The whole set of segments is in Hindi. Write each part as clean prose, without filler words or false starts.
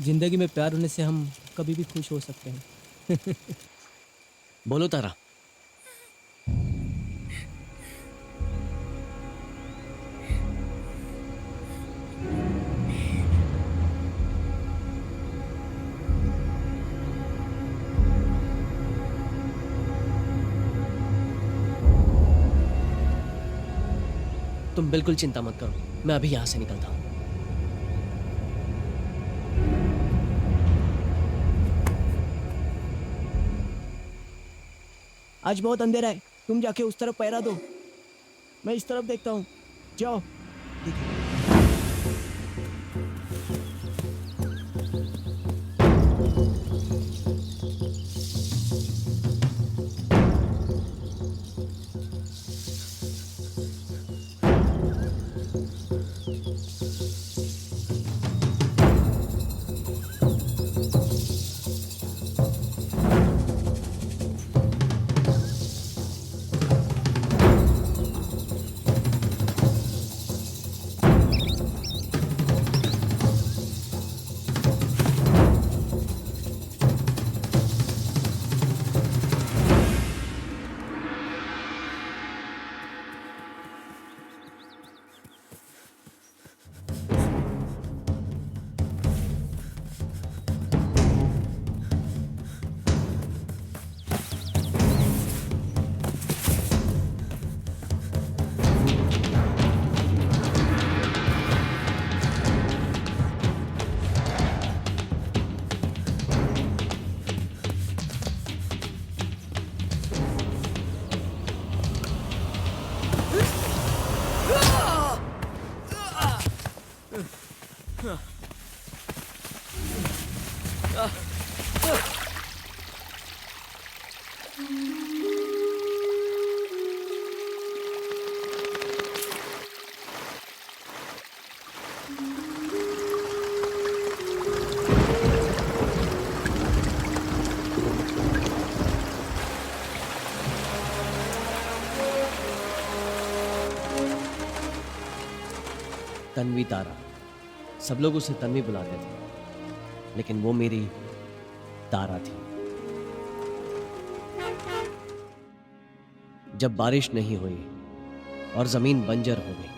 जिंदगी में प्यार होने से हम कभी भी खुश हो सकते हैं। बोलो तारा। तुम बिल्कुल चिंता मत करो, मैं अभी यहां से निकलता हूं। आज बहुत अंधेरा है, तुम जाके उस तरफ पहरा दो, मैं इस तरफ देखता हूँ। जाओ। तन्वी तारा, सब लोग उसे तन्वी बुलाते थे, लेकिन वो मेरी तारा थी। जब बारिश नहीं हुई और जमीन बंजर हो गई,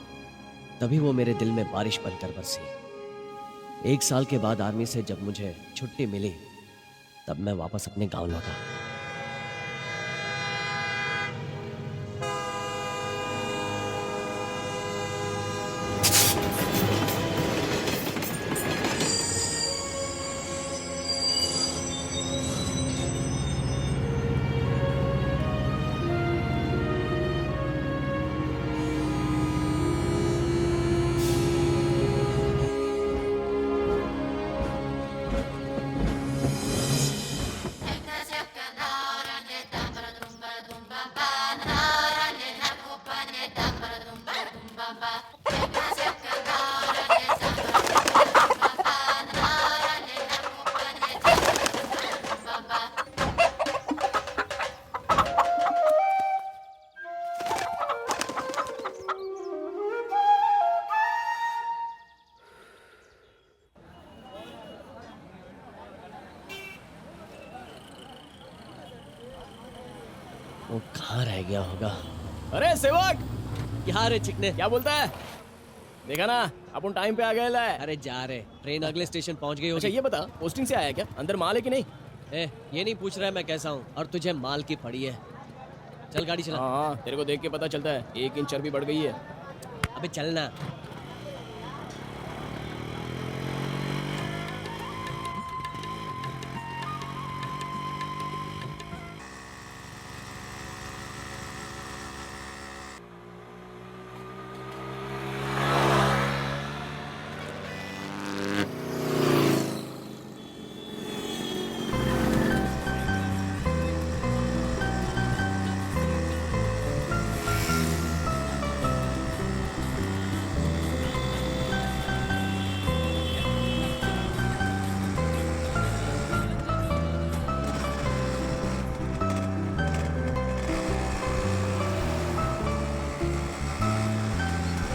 तभी वो मेरे दिल में बारिश बनकर बरसी। 1 साल के बाद आर्मी से जब मुझे छुट्टी मिली, तब मैं वापस अपने गांव लौटा। वो कहाँ रह गया होगा? अरे सेवक, क्या रे चिकने? क्या बोलता है? देखा ना, अपन टाइम पे आ गए ला है। अरे जा रे, ट्रेन अगले स्टेशन पहुंच गई अच्छा होगी। ये बता, पोस्टिंग से आया क्या? अंदर माल है कि नहीं? ये नहीं पूछ रहा है मैं कैसा हूँ, और तुझे माल की पड़ी है। चल गाड़ी चला। हाँ, तेरे को देख के पता चलता है 1 इंच चर्बी बढ़ गई है। अबे चलना।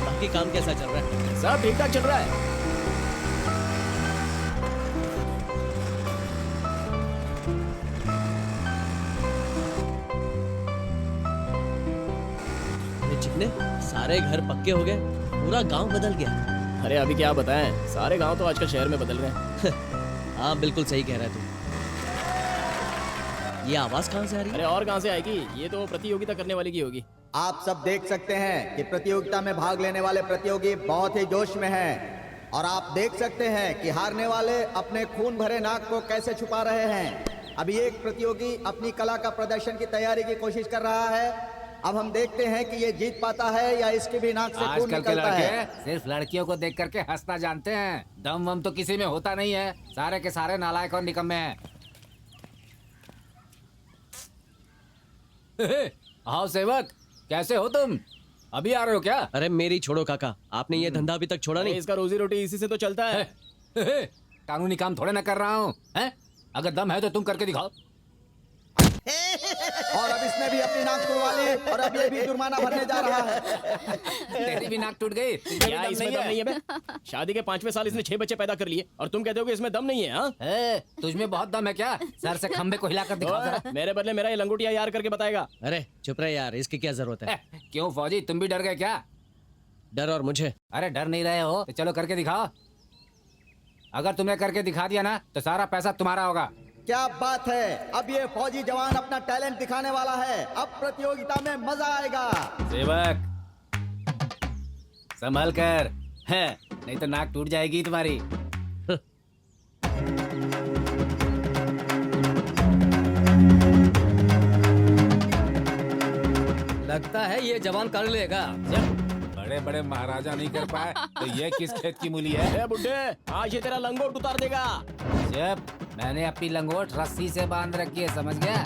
बाकी काम कैसा चल रहा है? सब ठीक ठाक चल रहा है। सारे घर पक्के हो गए, पूरा गांव बदल गया। अरे अभी क्या बताएं, सारे गांव तो आजकल शहर में बदल रहे हैं। हाँ बिल्कुल सही कह रहा है तू। ये आवाज कहाँ से आ रही है? अरे और कहाँ से आएगी, ये तो प्रतियोगिता करने वाले की होगी। आप सब देख सकते हैं कि प्रतियोगिता में भाग लेने वाले प्रतियोगी बहुत ही जोश में हैं और आप देख सकते हैं कि हारने वाले अपने खून भरे नाक को कैसे छुपा रहे हैं। अभी एक प्रतियोगी अपनी कला का प्रदर्शन की तैयारी की कोशिश कर रहा है। अब हम देखते हैं कि ये जीत पाता है या इसकी भी नाक से खून आजकल के निकलता लड़के है। सिर्फ लड़कियों को देख करके हंसना जानते हैं, दम वम तो किसी में होता नहीं है। सारे के सारे नालायक और निकम्मे हैं। आओ सेवक, कैसे हो तुम? अभी आ रहे हो क्या? अरे मेरी छोड़ो काका, आपने ये धंधा अभी तक छोड़ा अरे नहीं। इसका रोजी रोटी इसी से तो चलता है। कानूनी काम थोड़े ना कर रहा हूँ, हैं? अगर दम है तो तुम करके दिखाओ। और अब इसने भी अपनी नाक तुड़वा ली और अब ये भी जुर्माना भरने जा रहा है। तेरी भी नाक टूट गई। क्या इसमें दम नहीं है बे? शादी के 5वें साल इसने 6 बच्चे पैदा कर लिए और तुम कहते हो कि इसमें दम नहीं है? हाँ, तुझमें बहुत दम है क्या? सर से खंबे को हिलाकर दिखाओ जरा। मेरे बदले मेरा ये लंगोटिया यार करके बताएगा। अरे चुप रहे यार, इसकी क्या जरूरत है? क्यों फौजी, तुम भी डर गए क्या? डर और मुझे? अरे डर नहीं रहे हो तो चलो करके दिखाओ। अगर तुमने करके दिखा दिया ना तो सारा पैसा तुम्हारा होगा। क्या बात है, अब ये फौजी जवान अपना टैलेंट दिखाने वाला है। अब प्रतियोगिता में मजा आएगा। सेवक संभल कर है, नहीं तो नाक टूट जाएगी तुम्हारी। लगता है ये जवान कर लेगा। बड़े बड़े महाराजा नहीं कर पाए तो ये किस खेत की मूली है? ए बुड्ढे, आज ये तेरा लंगोट उतार देगा। जब मैंने अपनी लंगोट रस्सी से बांध रखी है, समझ गया?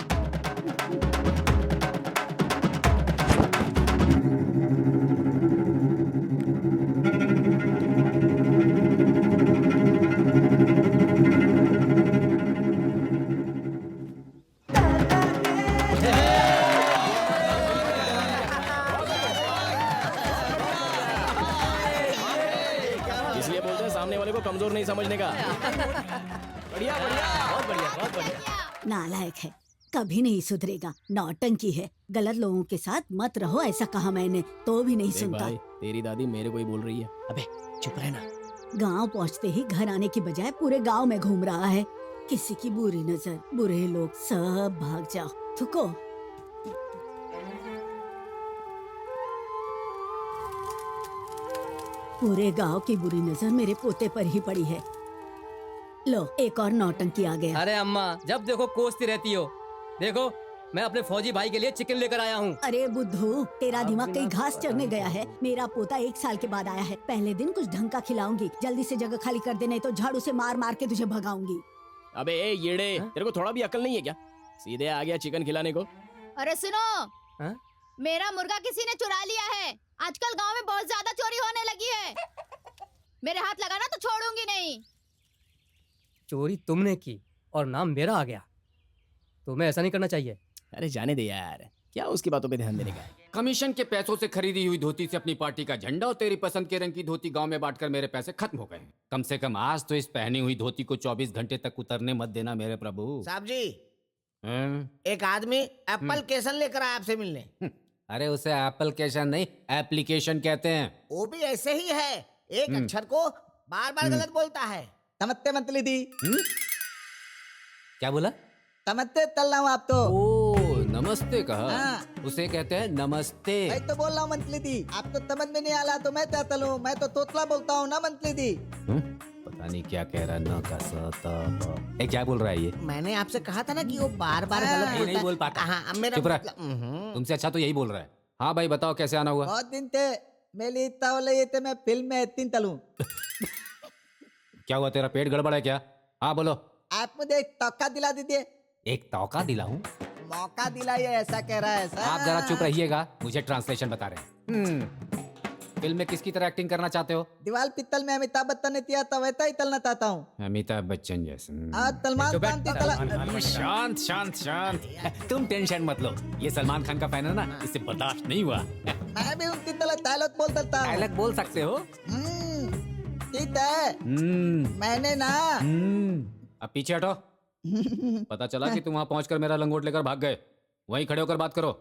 इसलिए बोलते हैं सामने वाले को कमजोर नहीं समझने का। बढ़िया बढ़िया, बहुत बढ़िया, बहुत बढ़िया। नालायक है, कभी नहीं सुधरेगा, नौटंकी है। गलत लोगों के साथ मत रहो, ऐसा कहा मैंने तो भी नहीं देख सुनता। भाई, तेरी दादी मेरे को ही बोल रही है। अबे चुप रहे ना। गांव पहुंचते ही घर आने की बजाय पूरे गांव में घूम रहा है। किसी की बुरी नजर, बुरे लोग, सब भाग जाओ। थुको। पूरे गांव की बुरी नजर मेरे पोते पर ही पड़ी है। लो, एक और नौटंकी आ गया। अरे अम्मा, जब देखो कोसती रहती हो। देखो, मैं अपने फौजी भाई के लिए चिकन लेकर आया हूँ। अरे बुद्धू, तेरा दिमाग कहीं घास चढ़ने गया है। मेरा पोता 1 साल के बाद आया है। पहले दिन कुछ ढंग का खिलाऊंगी। जल्दी से जगह खाली कर दे, नहीं तो झाड़ू से मार मार के तुझे भगाऊंगी। अबे ए येड़े, तेरे को थोड़ा भी अकल नहीं है क्या? सीधे आ गया चिकन खिलाने को। अरे सुनो, हाँ? मेरा मुर्गा किसी ने चुरा लिया है। आजकल गांव में बहुत ज्यादा चोरी होने लगी है। मेरे हाथ लगाना तो छोड़ूंगी नहीं। चोरी तुमने की और नाम मेरा आ गया। तुम्हें ऐसा नहीं करना चाहिए। अरे जाने दे यार, क्या उसकी बातों पे ध्यान देने का है? कमीशन के पैसों से खरीदी हुई धोती से अपनी पार्टी का झंडा और तेरी पसंद के रंग की धोती गांव में बांटकर मेरे पैसे खत्म हो गए। कम से कम आज तो इस पहनी हुई धोती को 24 घंटे तक उतरने मत देना मेरे प्रभु। साहब जी, हैं? एक आदमी एप्लीकेशन लेकर आया आपसे मिलने। अरे उसे एप्लीकेशन नहीं, एप्लीकेशन कहते हैं। वो भी ऐसे ही है, एक अक्षर को बार बार गलत बोलता है। नमस्ते मंतली दी। क्या बोला? नमस्ते तल रहा हूँ आप तो। ओ नमस्ते कहा। हाँ। उसे कहते हैं नमस्ते। मैं तो बोल रहा हूँ मंतली दी, आप तो समझ में नहीं आ रहा तो मैं क्या तलूं? मैं तो तोतला बोलता हूँ ना मंतली दी। पता नहीं क्या कह रहा है ना का सता। क्या बोल रहा है ये? मैंने आपसे कहा था ना कि वो बार बार गलत नहीं, बोलता नहीं बोल है। पाता। हाँ, अब मेरा चुप रह। मतलब- तुमसे अच्छा तो यही बोल रहा है। हाँ भाई बताओ कैसे आना हुआ? बहुत दिन थे मेरी इतना बोले ये थे मैं फिल्म में इतनी तलूं। क्या हुआ, तेरा पेट गड़बड़ है क्या? हाँ बोलो। आप मुझे एक तौका दिला दीजिए। एक तौका दिलाऊं? मौका दिलाइए, ऐसा कह रहा है सर। आप जरा चुप रहिएगा, मुझे ट्रांसलेशन बता रहे हैं। फिल्म में किसकी तरह एक्टिंग करना चाहते हो? दीवाल पित्तल में अमिताभ बच्चन ने किया था वैसा ही तलना चाहता हूँ। अमिताभ बच्चन जैसे। आज सलमान खान की तला। शांत शांत शांत, तुम टेंशन मत लो। ये सलमान खान का फैन है ना, इससे बर्दाश्त नहीं हुआ। मैं भी उनकी तरह डायलॉग बोल सकता हूँ। डायलॉग बोल सकते हो? ठीक है, मैंने ना। अब पीछे हटो। पता चला कि तुम वहां पहुंचकर मेरा लंगोट लेकर भाग गए। वहीं खड़े होकर बात करो।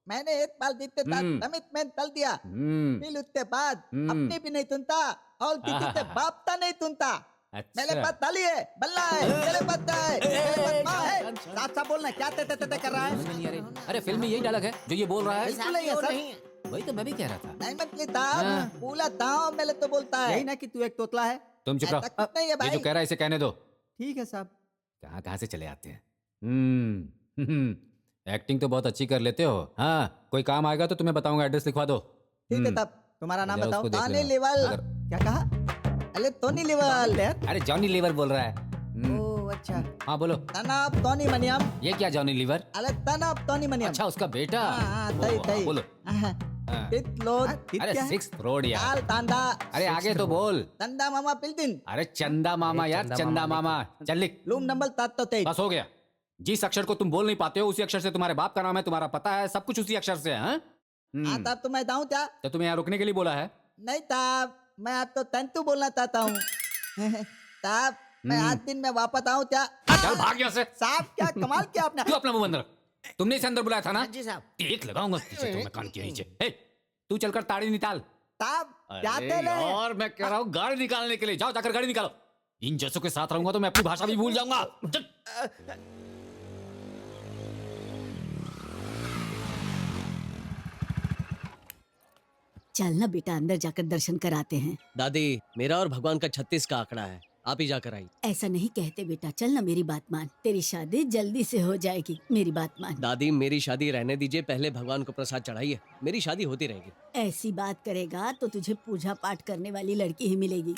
मैंने एक बाल बीतते तमित में तल दिया फिर उसके बाद अपनी भी नहीं सुनता और किसी से बाप का नहीं सुनता। मेरे पास ताली है, बल्ला है, मेरे पास है, मेरे पास माँ है। साथ साथ बोलना, क्या ते कर रहा है? अरे फिल्म में यही डायलॉग है जो ये बोल रहा है। बिल्कुल नहीं है सर। वही तो मैं भी कह रहा था। नहीं मंत्री साहब, पूरा दांव मेरे तो बोलता है। यही ना कि तू एक तोतला है। तुम चुप ऐसा रहो। कुछ नहीं है ये भाई। जो कह रहा है इसे कहने दो। ठीक है साहब। कहाँ से चले आते हैं। एक्टिंग तो बहुत अच्छी कर लेते हो। हाँ, कोई काम आएगा तो तुम्हें बताऊंगा, एड्रेस लिखवा दो। ठीक है तब तुम्हारा नाम जरा बताओ। उसको देख टॉनी लेना। लेवल। अगर- क्या कहा? अरे टोनी लेवल। अरे जॉनी लीवर बोल रहा है। ओह अच्छा। हाँ बोलो। तनाब टोनी मनियम। ये क्या जॉनी लीवर? अरे तनाब टोनी मनियम। अच्छा, उसका बेटा। हाँ, ओ, तई हाँ, तई। बोलो। हाँ, तित लोड। अरे क्या है? 6th रोड यार। ताल तांडा। अरे आगे तो बोल। तंदा मामा पिल्टिन। अरे चंदा मामा यार, चंदा चंदा मामा मामा। चल लिख। Loom number 723। बस हो गया। जिस अक्षर को तुम बोल नहीं पाते हो उसी अक्षर से तुम्हारे बाप का नाम है, तुम्हारा पता है, सब कुछ उसी अक्षर से है। हाँ? हाँ तब तो मैं जाऊँ क्या? तो तुम्हें यहाँ रुकने के लिए बोला है। नहीं ताब, मैं आपको तंतु बोलना चाहता हूँ। ताब, मैं आज दिन में वापस आऊँ क्या? चल भाग यहाँ से। साहब क्या कमाल किया आपने। तू अपना मुंह बंद रख। तुमने इसे अंदर बुलाया था ना? जी साहब। एक लगाऊंगा पीछे तो मैं कान के नीचे। ए, तू चलकर ताड़ी निकाल। ताब, क्या अरे तेल है? यार, मैं कह रहा हूँ गाड़ी निकालने के लिए। जाओ जाकर गाड़ी निकालो। इन जैसों के साथ रहूंगा तो मैं अपनी भाषा भी भूल जाऊंगा। चल। चलना बेटा, अंदर जाकर दर्शन कराते हैं। दादी, मेरा और भगवान का 36 का आंकड़ा है, आप ही जाकर आई। ऐसा नहीं कहते बेटा, चलना मेरी बात मान। तेरी शादी जल्दी से हो जाएगी, मेरी बात मान। दादी, मेरी शादी रहने दीजिए, पहले भगवान को प्रसाद चढ़ाइए, मेरी शादी होती रहेगी। ऐसी बात करेगा तो तुझे पूजा पाठ करने वाली लड़की ही मिलेगी।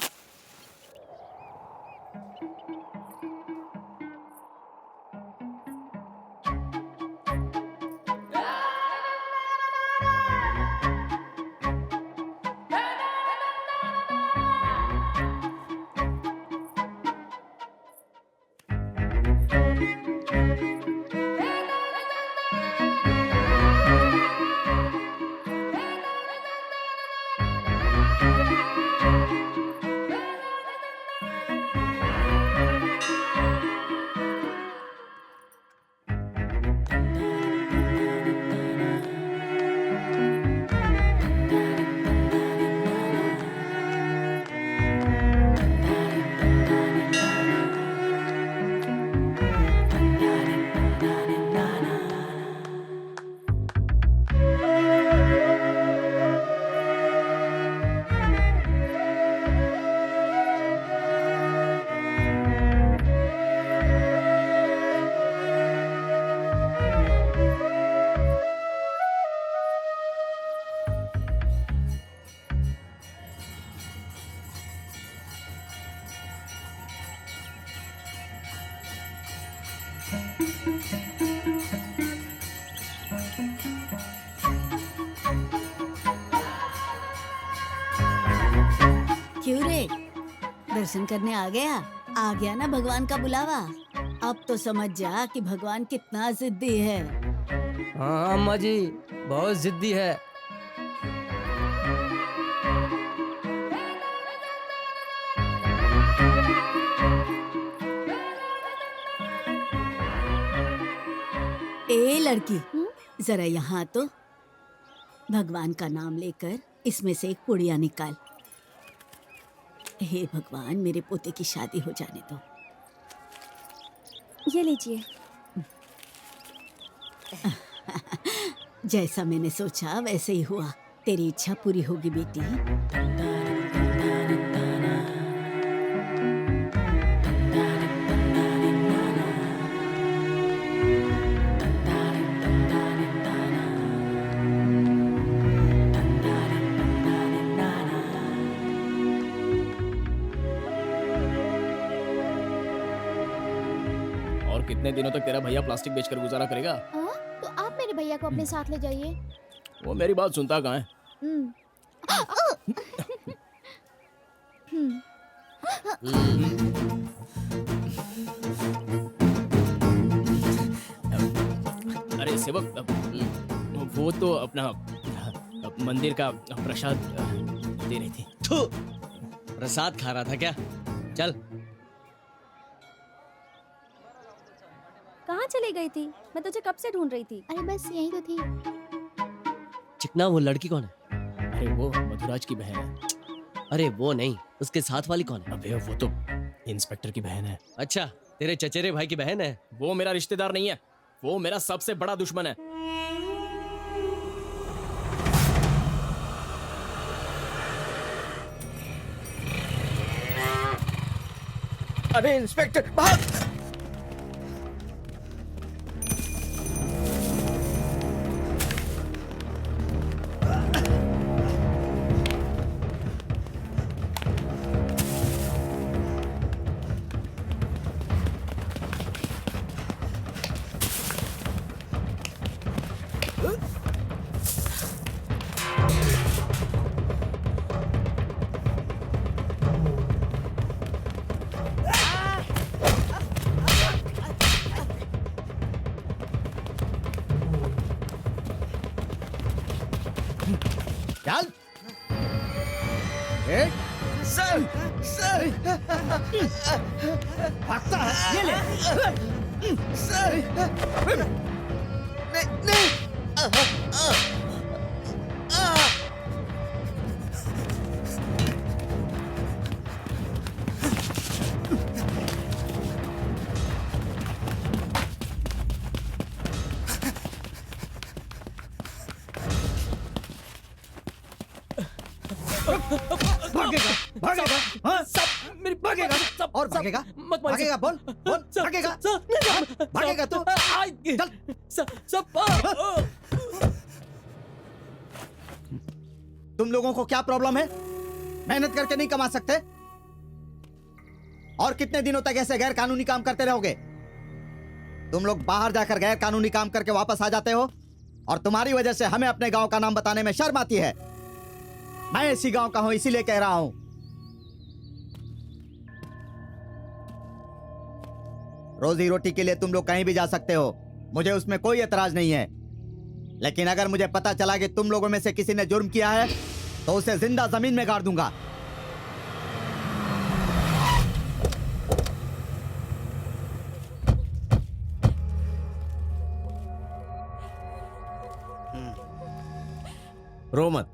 क्यों रे, दर्शन करने आ गया ना भगवान का बुलावा। अब तो समझ जा कि भगवान कितना जिद्दी है। हाँ अम्मा जी, बहुत जिद्दी है। ए लड़की, जरा यहाँ तो। भगवान का नाम लेकर इसमें से एक पुड़िया निकाल। हे भगवान, मेरे पोते की शादी हो जाने दो। ये लीजिए। जैसा मैंने सोचा वैसे ही हुआ। तेरी इच्छा पूरी होगी बेटी। और कितने दिनों तक तेरा भैया प्लास्टिक बेचकर गुजारा करेगा? हाँ? तो आप मेरे भैया को अपने साथ ले जाइए। वो मेरी बात सुनता कहाँ है? हम्म। अरे सेवक, वो तो अपना मंदिर का प्रसाद दे रही थी। थू, प्रसाद खा रहा था क्या? चल। कहाँ चली गई थी? मैं तुझे कब से ढूंढ रही थी। अरे बस यही तो थी। चिकना वो लड़की कौन है? अरे वो मधुराज की बहन है। अरे वो नहीं, उसके साथ वाली कौन है? अबे वो तो इंस्पेक्टर की बहन है। अच्छा, तेरे चचेरे भाई की बहन है। वो मेरा रिश्तेदार नहीं है, वो मेरा सबसे बड़ा दुश्मन है। अरे इंस्पेक्टर भाग! चल सर सर भागता है, ये ले सर। नहीं भागेगा भागेगा हाँ सब मेरी भागेगा सब और भागेगा मत मारिए भागेगा बोल बोल भागेगा भागेगा तू सब सब तुम लोगों को क्या प्रॉब्लम है? मेहनत करके नहीं कमा सकते? और कितने दिनों तक ऐसे गैर कानूनी काम करते रहोगे? तुम लोग बाहर जाकर गैर कानूनी काम करके वापस आ जाते हो और तुम्हारी वजह से हमें अपने गांव का नाम बताने में शर्म आती है। मैं इसी गांव का हूं, इसीलिए कह रहा हूं। रोजी रोटी के लिए तुम लोग कहीं भी जा सकते हो, मुझे उसमें कोई एतराज नहीं है। लेकिन अगर मुझे पता चला कि तुम लोगों में से किसी ने जुर्म किया है तो उसे जिंदा जमीन में गाड़ दूंगा। रो मत,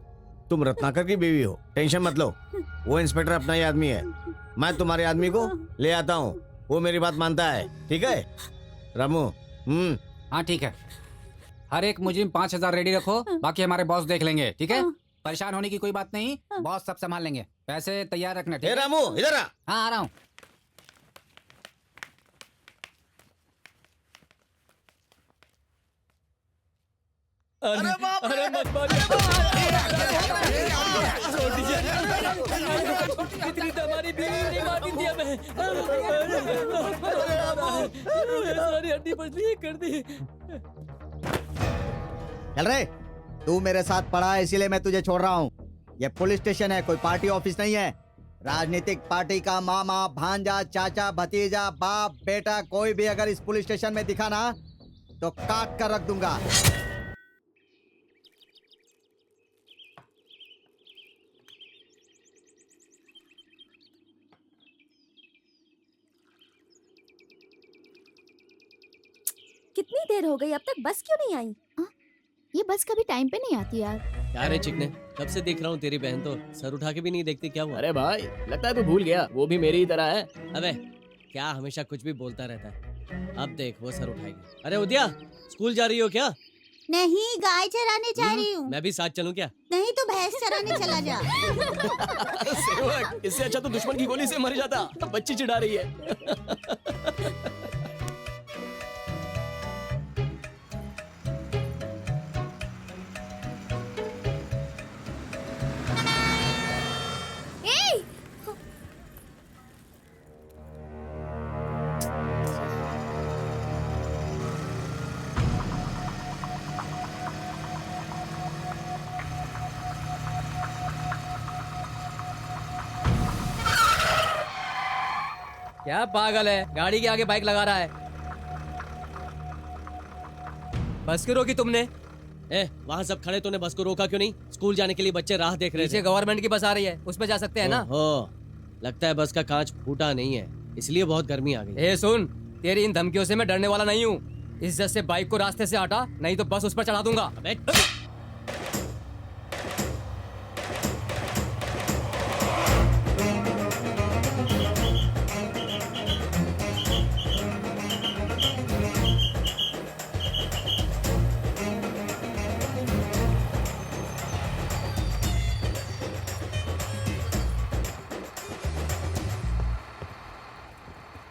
तुम रत्नाकर की बीवी हो, टेंशन मत लो। वो इंस्पेक्टर अपना ही आदमी है। मैं तुम्हारे आदमी को ले आता हूँ, वो मेरी बात मानता है। ठीक है रामू? हाँ ठीक है। हर एक मुजरिम 5,000 रेडी रखो, बाकी हमारे बॉस देख लेंगे। ठीक है, परेशान होने की कोई बात नहीं, बॉस सब संभाल लेंगे। पैसे तैयार रखना। ठीक है रामू, इधर आ। हाँ आ रहा हूँ। अरे मत मारिए। इतनी तो हमारी बीवी नहीं मार दी हमें। सारी हड्डी पसली कर दी। चल रे, तू मेरे साथ पढ़ा है इसीलिए मैं तुझे छोड़ रहा हूँ। ये पुलिस स्टेशन है, कोई पार्टी ऑफिस नहीं है। राजनीतिक पार्टी का मामा, भांजा, चाचा, भतीजा, बाप, बेटा कोई भी अगर इस पुलिस स्टेशन में दिखा ना तो काट कर रख दूंगा। कितनी देर हो गई, अब तक बस क्यों नहीं आई? ये बस कभी टाइम पे नहीं आती यार। क्या रे चिकने, कब से देख रहा हूँ तेरी बहन तो सर उठा के भी नहीं देखती, क्या हुआ? अरे भाई लगता है तू भूल गया, वो भी मेरी ही तरह है। अबे क्या हमेशा कुछ भी बोलता रहता है। अब देख वो सर उठाएगी। अरे उदिया, स्कूल जा रही हो क्या? नहीं, गाय चराने जा रही हूँ। मैं भी साथ चलूं क्या? नहीं तो भैंस चराने चला जा। सेवक, इससे अच्छा तो दुश्मन की गोली से मर जाता। बच्ची चिढ़ा रही है। क्या पागल है, गाड़ी के आगे बाइक लगा रहा है। बस क्यों रोकी तुमने? वहाँ सब खड़े, तूने बस को रोका क्यों नहीं? स्कूल जाने के लिए बच्चे राह देख रहे थे। पीछे गवर्नमेंट की बस आ रही है, उस पे जा सकते हैं ना? हो, लगता है बस का कांच फूटा नहीं है, इसलिए बहुत गर्मी आ गई। सुन, तेरी इन धमकियों से मैं डरने वाला नहीं हूँ। इज्जत से बाइक को रास्ते से हटा, नहीं तो बस उस पर चढ़ा दूंगा।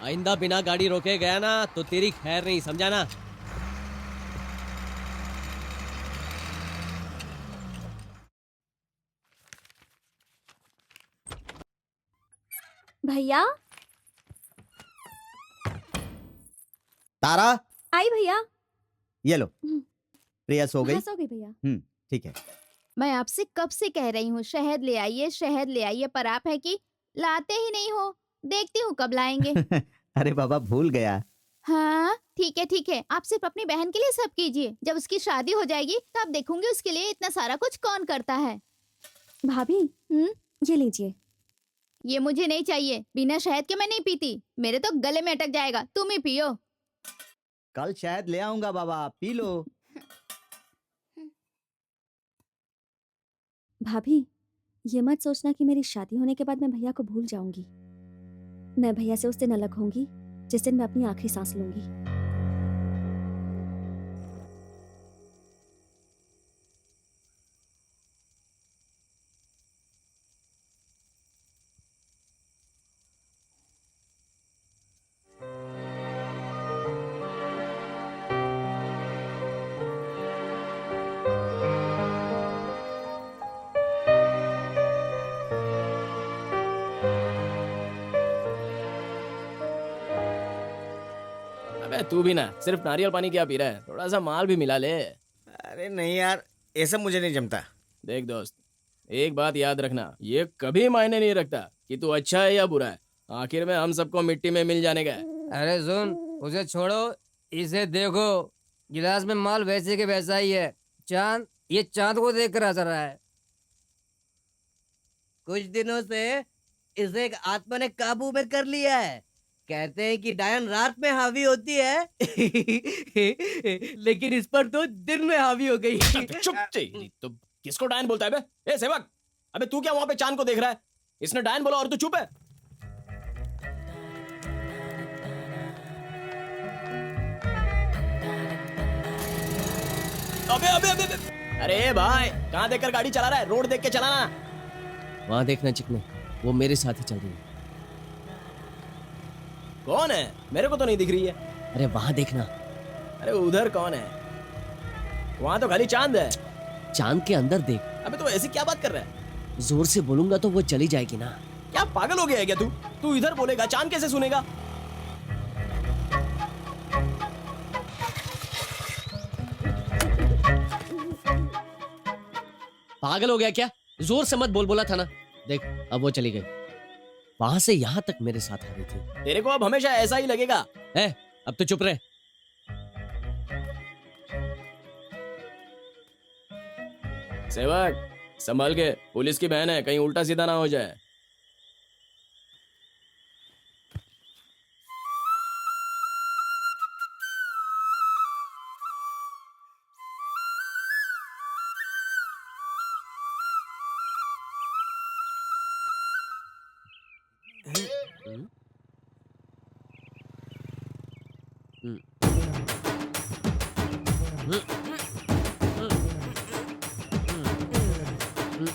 आइंदा बिना गाड़ी रोके गया ना तो तेरी खैर नहीं, समझा ना? भैया तारा, आई भैया। ये लो। प्रिया सो गई? सो गई भैया। ठीक है। मैं आपसे कब से कह रही हूँ शहद ले आइए, पर आप है कि लाते ही नहीं हो। देखती हूँ कब लाएंगे। अरे बाबा भूल गया। हाँ ठीक है, आप सिर्फ अपनी बहन के लिए सब कीजिए। जब उसकी शादी हो जाएगी तब देखूंगी उसके लिए इतना सारा कुछ कौन करता है। भाभी ये लीजिए। ये मुझे नहीं चाहिए, बिना शहद के मैं नहीं पीती। मेरे तो गले में अटक जाएगा, तुम ही पियो। कल शहद ले आऊंगा बाबा, पी लो। भाभी ये मत सोचना कि मेरी शादी होने के बाद मैं भैया को भूल जाऊंगी। मैं भैया से उस दिन अलग होंगी जिस दिन मैं अपनी आखिरी सांस लूंगी। अबे तू भी ना सिर्फ नारियल पानी क्या पी रहा है, थोड़ा सा माल भी मिला ले। अरे नहीं यार, ये सब मुझे नहीं जमता। देख दोस्त, एक बात याद रखना, ये कभी मायने नहीं रखता कि तू अच्छा है या बुरा है। आखिर में हम सबको मिट्टी में मिल जाने का है। अरे सुन, उसे छोड़ो, इसे देखो। गिलास में माल वैसे के वैसा ही है। चांद, ये चांद को देख कर हंस रहा है। कुछ दिनों से इसे एक आत्मा ने काबू में कर लिया है। कहते हैं कि डायन रात में हावी होती है लेकिन इस पर तो दिन में हावी हो गई। चुप तेरी तो, किसको डायन बोलता है बे? ए सेवक, अबे तू क्या वहां पे चांद को देख रहा है? इसने डायन बोला और तू चुप है? अबे अरे भाई, कहाँ देखकर गाड़ी चला रहा है? रोड देख के चलाना। वहां देखना चिकने, वो मेरे साथ ही चल रही है। कौन है? मेरे को तो नहीं दिख रही है। अरे वहां देखना। अरे उधर कौन है? वहां तो खाली चांद है। चांद के अंदर देख। अबे तो ऐसी क्या बात कर रहा है? जोर से बोलूंगा तो वो चली जाएगी ना। क्या पागल हो गया है क्या तू? तू इधर बोलेगा, चांद कैसे सुनेगा? पागल हो गया क्या? जोर से मत बोल, बोला था ना। देख अब वो चली गई। वहां से यहाँ तक मेरे साथ आ रही थी। तेरे को अब हमेशा ऐसा ही लगेगा। अब तो चुप रहे। सेवक संभाल के, पुलिस की बहन है, कहीं उल्टा सीधा ना हो जाए।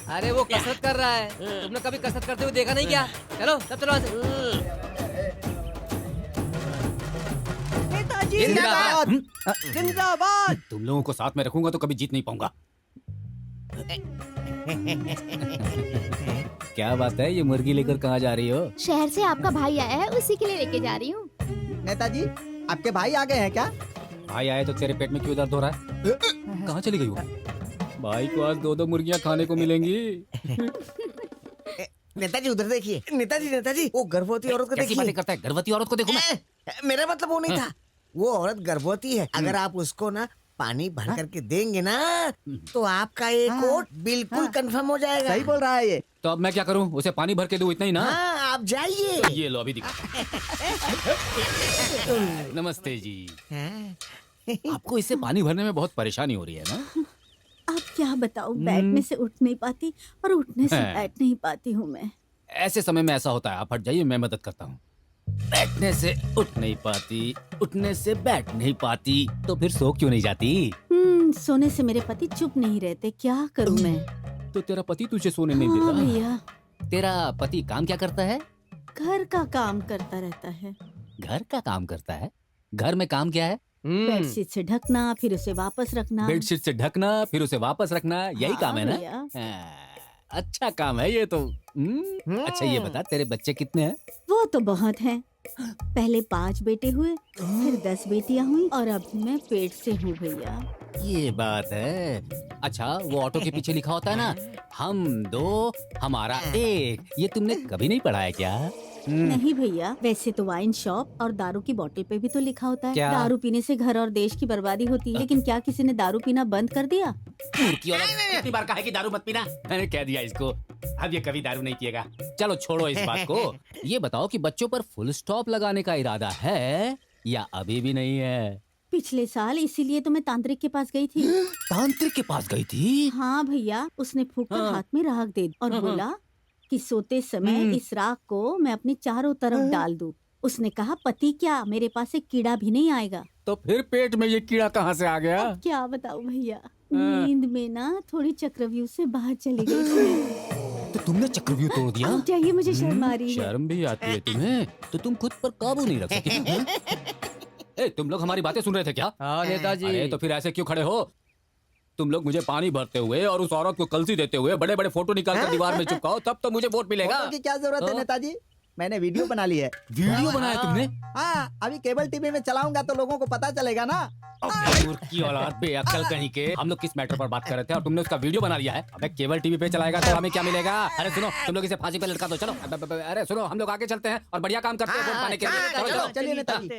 अरे वो कसरत कर रहा है, तुमने कभी कसरत करते हुए देखा नहीं क्या? चलो सब चलो। जिंदाबाद जिंदाबाद। तुम लोगों को साथ में रखूंगा तो कभी जीत नहीं पाऊंगा। क्या बात है, ये मुर्गी लेकर कहाँ जा रही हो? शहर से आपका भाई आया है, उसी के लिए लेके जा रही हूँ। नेताजी, आपके भाई आ गए हैं क्या? भाई आए तो तेरे पेट में क्यों दर्द हो रहा है? कहाँ चली गई वो? भाई को आज 2-2 मुर्गियाँ खाने को मिलेंगी। नेताजी उधर देखिए। नेताजी वो गर्भवती औरत को कैसी देखिए। बातें करता है? गर्भवती औरत को देखो मैं। मेरा मतलब वो नहीं था। वो औरत गर्भवती है। अगर आप उसको ना पानी भर करके देंगे ना तो आपका एक वोट बिल्कुल कंफर्म हो जाएगा। सही बोल रहा है ये। तो अब मैं क्या करूं? उसे पानी भर के दूं, इतना ही ना? हाँ, आप जाइए। ये लो अभी दिखा। नमस्ते जी। आपको इससे पानी भरने में बहुत परेशानी हो रही है ना? अब क्या बताऊं, बैठने से उठ नहीं पाती और उठने से बैठ नहीं पाती हूँ मैं। ऐसे समय में ऐसा होता है, आप हट जाइए, मैं मदद करता हूँ। बैठने से उठ नहीं पाती, उठने से बैठ नहीं पाती, तो फिर सो क्यों नहीं जाती? सोने से मेरे पति चुप नहीं रहते, क्या करूं मैं? तो तेरा पति तुझे सोने नहीं देता? भैया, तेरा पति काम क्या करता है? घर का काम करता रहता है। घर का काम करता है? घर में काम क्या है? बेडशीट से ढकना, फिर उसे वापस रखना। बेडशीट से ढकना, फिर उसे वापस रखना, यही हाँ, काम है ना? भैया। अच्छा काम है ये तो। अच्छा ये बता, तेरे बच्चे कितने हैं? वो तो बहुत हैं। पहले 5 बेटे हुए, फिर 10 बेटियां हुई और अब मैं पेट से हूँ भैया। ये बात है। अच्छा वो ऑटो के पीछे लिखा होता है ना, हम 2 हमारा 1, ये तुमने कभी नहीं पढ़ा है क्या? नहीं भैया, वैसे तो वाइन शॉप और दारू की बोतल पे भी तो लिखा होता है क्या? दारू पीने से घर और देश की बर्बादी होती है। लेकिन क्या किसी ने दारू पीना बंद कर दिया? कितनी बार कहा है कि दारू मत पीना? मैंने कह दिया इसको, अब ये कभी दारू नहीं पिएगा। चलो छोड़ो इस बात को। ये बताओ कि बच्चों पर फुल स्टॉप लगाने का इरादा है या अभी भी नहीं है? पिछले साल इसीलिए तो मैं तांत्रिक के पास गई थी। तांत्रिक के पास गई थी? हाँ भैया, उसने फूंक कर हाथ में राख दे दी और बोला कि सोते समय इस राख को मैं अपने चारों तरफ डाल दूं। उसने कहा पति क्या, मेरे पास एक कीड़ा भी नहीं आएगा। तो फिर पेट में ये कीड़ा कहाँ से आ गया? अब क्या बताऊं भैया, नींद में ना थोड़ी चक्रव्यूह से बाहर चली गई थी। तो तुमने चक्रव्यूह तोड़ दिया? अब चाहिए मुझे शर्म आ रही है। शर्म भी आती है तुम्हें? तो तुम खुद पर काबू नहीं रख सकी? ए, तुम लोग हमारी बातें सुन रहे थे क्या? हाँ नेताजी। अरे तो फिर ऐसे क्यों खड़े हो? तुम लोग मुझे पानी भरते हुए और उस औरत को कलसी देते हुए बड़े बड़े फोटो निकाल कर दीवार में चिपकाओ, तब तो मुझे वोट मिलेगा। फोटो की क्या जरूरत है नेताजी, मैंने वीडियो बना ली है। वीडियो बनाया तुमने? हाँ, अभी केबल टीवी में चलाऊंगा तो लोगों को पता चलेगा ना। की औलाद बेअक्ल कहीं के। हम लोग किस मैटर पर बात कर रहे थे और तुमने उसका वीडियो बना लिया है? अबे केबल टीवी पे चलाएगा तो हमें क्या मिलेगा? अरे सुनो, तुम लोग इसे फांसी पे लटका दो। चलो अरे सुनो, हम लोग आगे चलते हैं और बढ़िया काम करते हैं वोट पाने के लिए। चलो चलो चलिए नेताजी।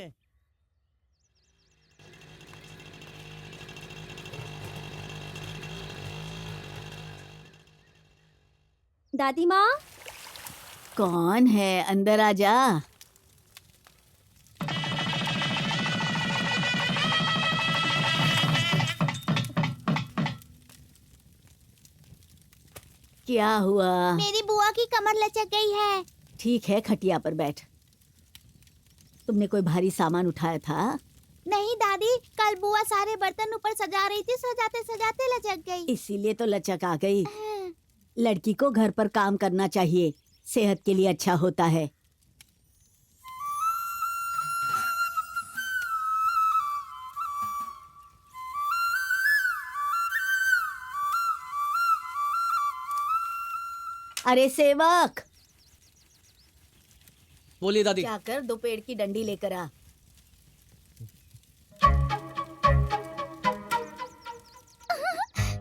दादी माँ। कौन है? अंदर आ जा। क्या हुआ? मेरी बुआ की कमर लचक गई है। ठीक है, खटिया पर बैठ। तुमने कोई भारी सामान उठाया था? नहीं दादी, कल बुआ सारे बर्तन ऊपर सजा रही थी, सजाते सजाते लचक गई। इसीलिए तो लचक आ गई। लड़की को घर पर काम करना चाहिए, सेहत के लिए अच्छा होता है। अरे सेवक, बोलिए दादी। जाकर 2 पेड़ की डंडी लेकर आ।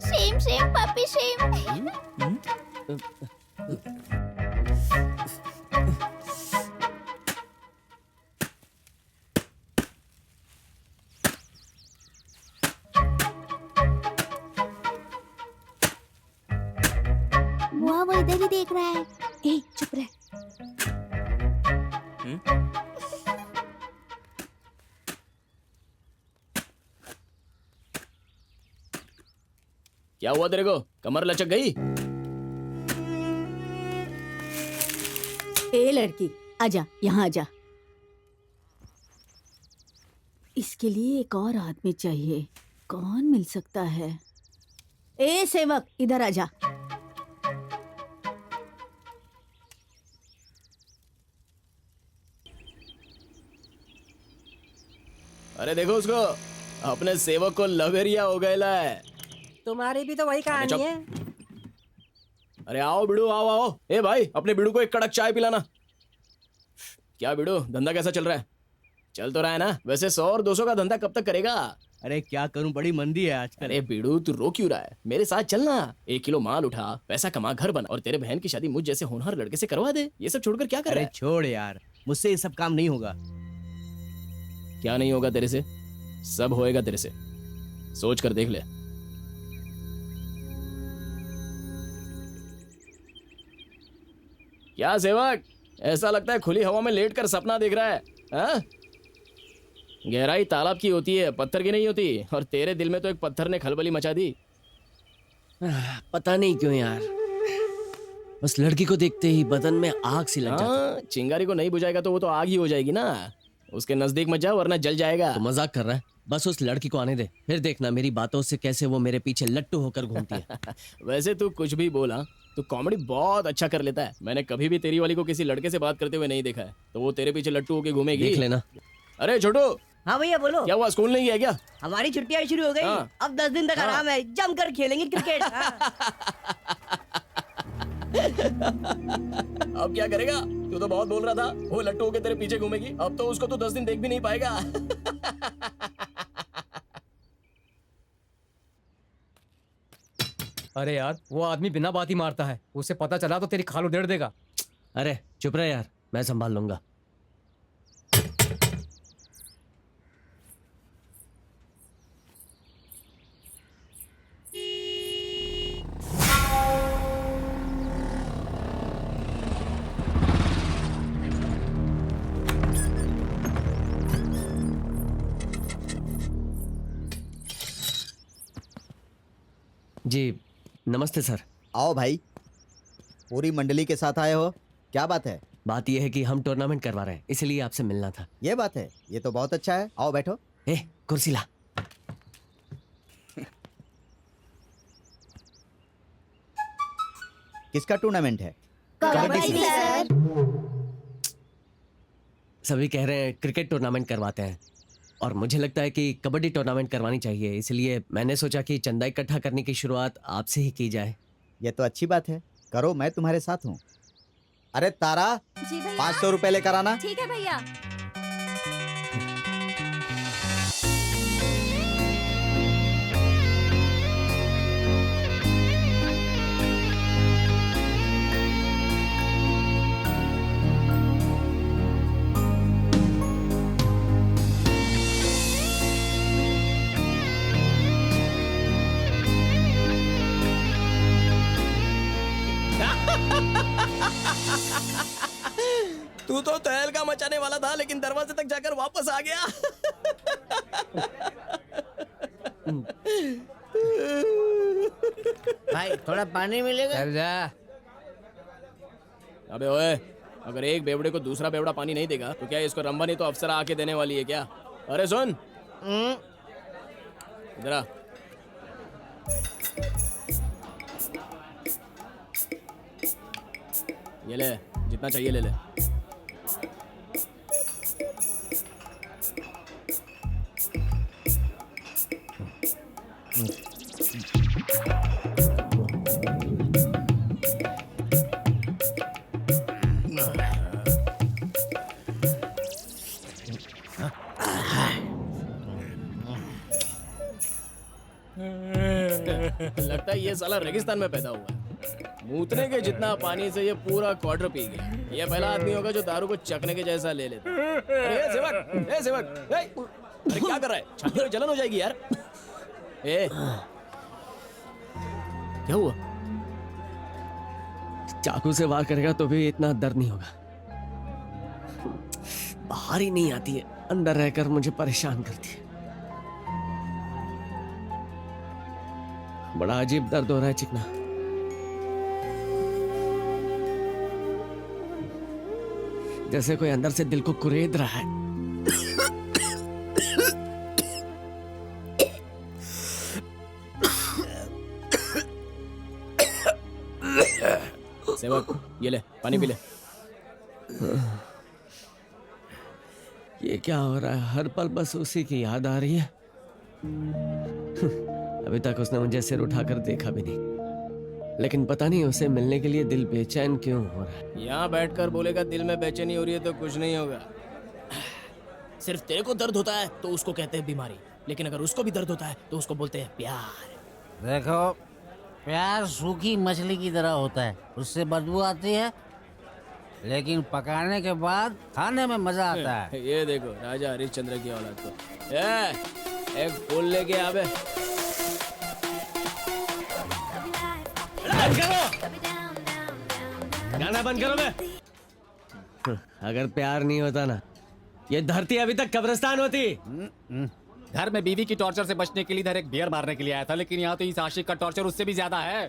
Shame shame puppy shame. बुआ वो इधर ही देख रहा है। ए चुप रह। क्या हुआ तेरे को? कमर लचक गई? ए लड़की, आजा, यहाँ आजा। इसके लिए एक और आदमी चाहिए। कौन मिल सकता है? ए सेवक, इधर आजा। अरे देखो उसको, अपने सेवक को लवेरिया हो गया है। तुम्हारी भी तो वही कहानी है। अरे आओ बिड़ू, आओ आओ। ए भाई, अपने बिड़ू को एक कड़क चाय पिलाना। क्या बिड़ू, धंधा कैसा चल रहा है? चल तो रहा है ना? वैसे 100 और 200 का धंधा कब तक करेगा? अरे क्या करूं, बड़ी मंदी है आजकल। अरे बिड़ू, तू रो क्यों रहा है? मेरे साथ चलना, 1 किलो माल उठा, पैसा कमा, घर बना और तेरे बहन की शादी मुझ जैसे होनहार लड़के से करवा दे। ये सब छोड़कर क्या कर रहा अरे है? छोड़ यार, मुझसे ये सब काम नहीं होगा। क्या नहीं होगा तेरे से? सब होएगा तेरे से, सोच कर देख ले। क्या सेवक, ऐसा लगता है खुली हवा में लेटकर सपना देख रहा है? हाँ? गहराई तालाब की होती है, पत्थर की नहीं होती। और तेरे दिल में तो एक पत्थर ने खलबली मचा दी। पता नहीं क्यों यार, बस लड़की को देखते ही बदन में आग सी लग जाती है। चिंगारी को नहीं बुझाएगा तो वो तो आग ही हो जाएगी ना। उसके नजदीक मत जा वरना जल जाएगा। तो मजाक कर रहा है? बस उस लड़की को आने दे, फिर देखना मेरी बातों से कैसे वो मेरे पीछे लट्टू होकर घूमती है। वैसे तू कुछ भी बोला, तू कॉमेडी बहुत अच्छा कर लेता है। मैंने कभी भी तेरी वाली को किसी लड़के से बात करते हुए नहीं देखा है। तो वो तेरे पीछे लट्टू होके घूमेगी। देख लेना। अरे छोटू, हाँ भैया बोलो। क्या हुआ, स्कूल नहीं गया क्या? हमारी छुट्टियां शुरू हो गई। हाँ। अब 10 दिन तक आराम है, जमकर खेलेंगे क्रिकेट। हाँ। अब क्या करेगा? तू तो बहुत बोल रहा था वो लट्टू होके तेरे पीछे घूमेगी। अब तो उसको तू 10 दिन देख भी नहीं पाएगा। अरे यार, वो आदमी बिना बात ही मारता है। उसे पता चला तो तेरी खाल उधेड़ देगा। अरे चुप रहे यार, मैं संभाल लूंगा। जी नमस्ते सर। आओ भाई, पूरी मंडली के साथ आए हो, क्या बात है? बात यह है कि हम टूर्नामेंट करवा रहे हैं, इसलिए आपसे मिलना था। ये बात है, ये तो बहुत अच्छा है। आओ बैठो। ए कुर्सी ला। किसका टूर्नामेंट है? कबड्डी सर। सभी कह रहे हैं क्रिकेट टूर्नामेंट करवाते हैं और मुझे लगता है कि कबड्डी टूर्नामेंट करवानी चाहिए, इसलिए मैंने सोचा कि चंदा इकट्ठा करने की शुरुआत आपसे ही की जाए। ये तो अच्छी बात है, करो, मैं तुम्हारे साथ हूँ। अरे तारा, जी भैया। 500 रुपए लेकर आना। ठीक है भैया। तू तो तहलका मचाने वाला था, लेकिन दरवाजे तक जाकर वापस आ गया। भाई थोड़ा पानी मिलेगा? चल जा। अबे ओए, अगर एक बेवड़े को दूसरा बेवड़ा पानी नहीं देगा तो क्या इसको रंबा नहीं तो अफसरा आके देने वाली है क्या? अरे सुन, इधर आ। ये ले, जितना चाहिए ले ले। लगता है ये साला रेगिस्तान में पैदा हुआ है। मूतने के जितना पानी से ये पूरा क्वार्टर पी गया। ये पहला आदमी होगा जो दारू को चखने के जैसा ले लेता। अरे सेवक, ए सेवक, अरे क्या कर रहा है? छाती में जलन हो जाएगी यार। ए, क्या हुआ? चाकू से वार करेगा तो भी इतना दर्द नहीं होगा। बाहर ही नहीं आती है, अंदर रहकर मुझे परेशान करती है। बड़ा अजीब दर्द हो रहा है चिकना। जैसे कोई अंदर से दिल को कुरेद रहा है। सेवक, ये ले, पानी पी ले। ये क्या हो रहा है? हर पल बस उसी की याद आ रही है। अभी तक उसने मुझे सिर उठाकर देखा भी नहीं, लेकिन पता नहीं उसे मिलने के लिए दिल बेचैन क्यों हो रहा है। यहाँ बैठकर बोलेगा दिल में बेचैनी हो रही है तो कुछ नहीं होगा। सिर्फ तेरे को दर्द होता है तो उसको कहते हैं बीमारी, लेकिन अगर उसको भी दर्द होता है तो उसको बोलते हैं प्यार। देखो, प्यार सूखी मछली की तरह होता है, उससे बदबू आती है, लेकिन पकाने के बाद खाने में मजा आता है। ये देखो राजा हरिश्चंद्र की औलाद को। एक फूल लेके आवे। बंद करो, गाना बंद करो बे। अगर प्यार नहीं होता ना, ये धरती अभी तक कब्रिस्तान होती। घर में बीवी की टॉर्चर से बचने के लिए इधर एक बियर मारने के लिए आया था, लेकिन यहाँ तो इस आशिक का टॉर्चर उससे भी ज्यादा है।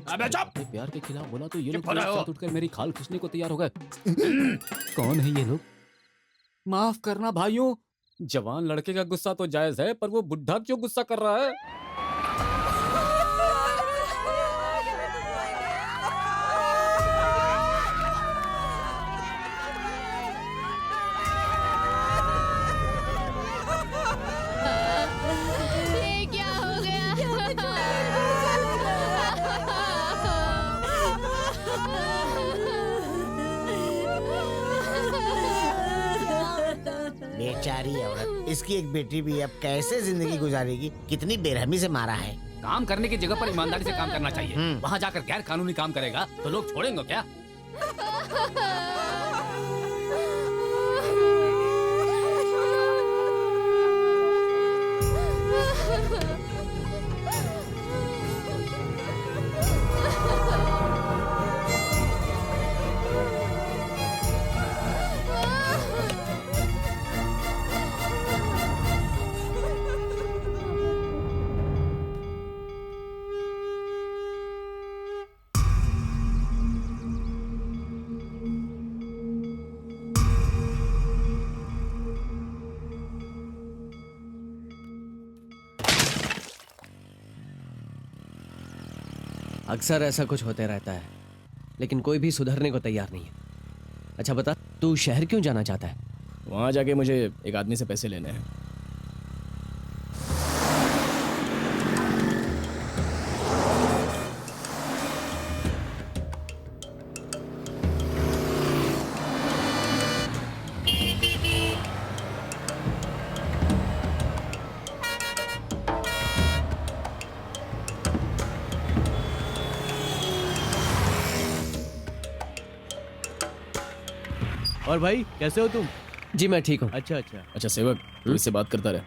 अबे चुप! प्यार के खिलाफ बोला तो ये लोग मेरे साथ उठकर मेरी खाल खींचने को तैयार हो गए। कौन है ये लोग? माफ करना भाइयों, जवान लड़के का गुस्सा तो जायज है, पर वो बुढ़ा क्यों गुस्सा कर रहा है? बेचारी औरत, इसकी एक बेटी भी है, अब कैसे जिंदगी गुजारेगी? कितनी बेरहमी से मारा है। काम करने की जगह पर ईमानदारी से काम करना चाहिए। वहाँ जाकर गैर कानूनी काम करेगा तो लोग छोड़ेंगे क्या? अक्सर ऐसा कुछ होते रहता है, लेकिन कोई भी सुधरने को तैयार नहीं है। अच्छा बता, तू शहर क्यों जाना चाहता है? वहाँ जाके मुझे एक आदमी से पैसे लेने हैं। और भाई कैसे हो तुम? जी मैं ठीक हूँ। अच्छा अच्छा। अच्छा सेवक, तू इससे बात करता रहे,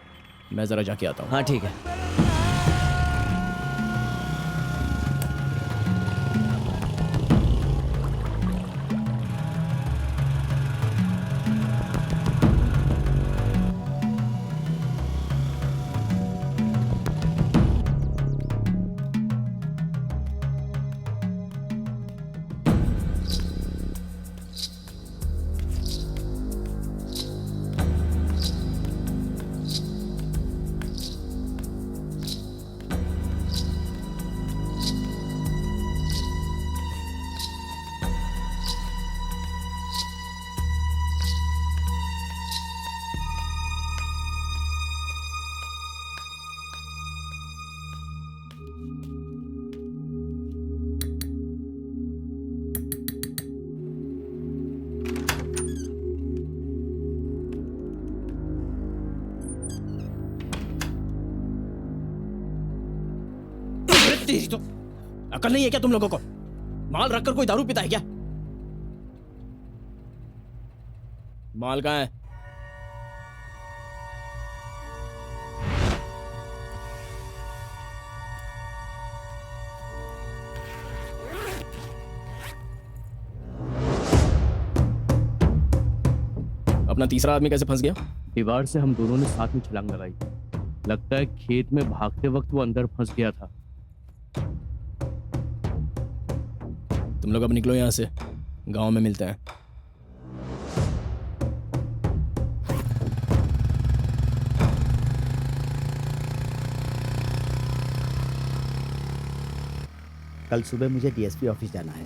मैं जरा जाके आता हूँ। हाँ ठीक है। तेरी तो अकल नहीं है क्या तुम लोगों को? माल रखकर कोई दारू पीता है क्या? माल कहाँ है? अपना तीसरा आदमी कैसे फंस गया? दीवार से हम दोनों ने साथ में छलांग लगाई। लगता है खेत में भागते वक्त वो अंदर फंस गया था। तुम लोग अब निकलो यहाँ से, गांव में मिलते हैं। कल सुबह मुझे डीएसपी ऑफिस जाना है।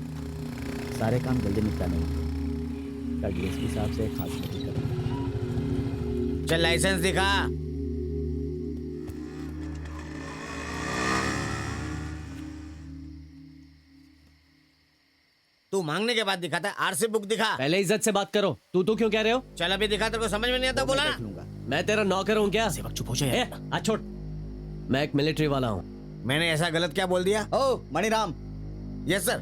सारे काम जल्दी निपटाने हैं। कल डीएसपी साहब से खास मीटिंग करूंगा। चल लाइसेंस दिखा। तू मांगने के बाद दिखाता है, आरसी बुक दिखा। पहले इज्जत से बात करो। तू क्यों कह रहे हो? चल अभी दिखा, तेरे को समझ में नहीं आता? बोला ना। मैं तेरा नौकर हूँ क्या? सेवक चुप हो जाए। आ छोड़, मैं एक मिलिट्री वाला हूँ। मैंने ऐसा गलत क्या बोल दिया? ओ मणिराम। Yes sir.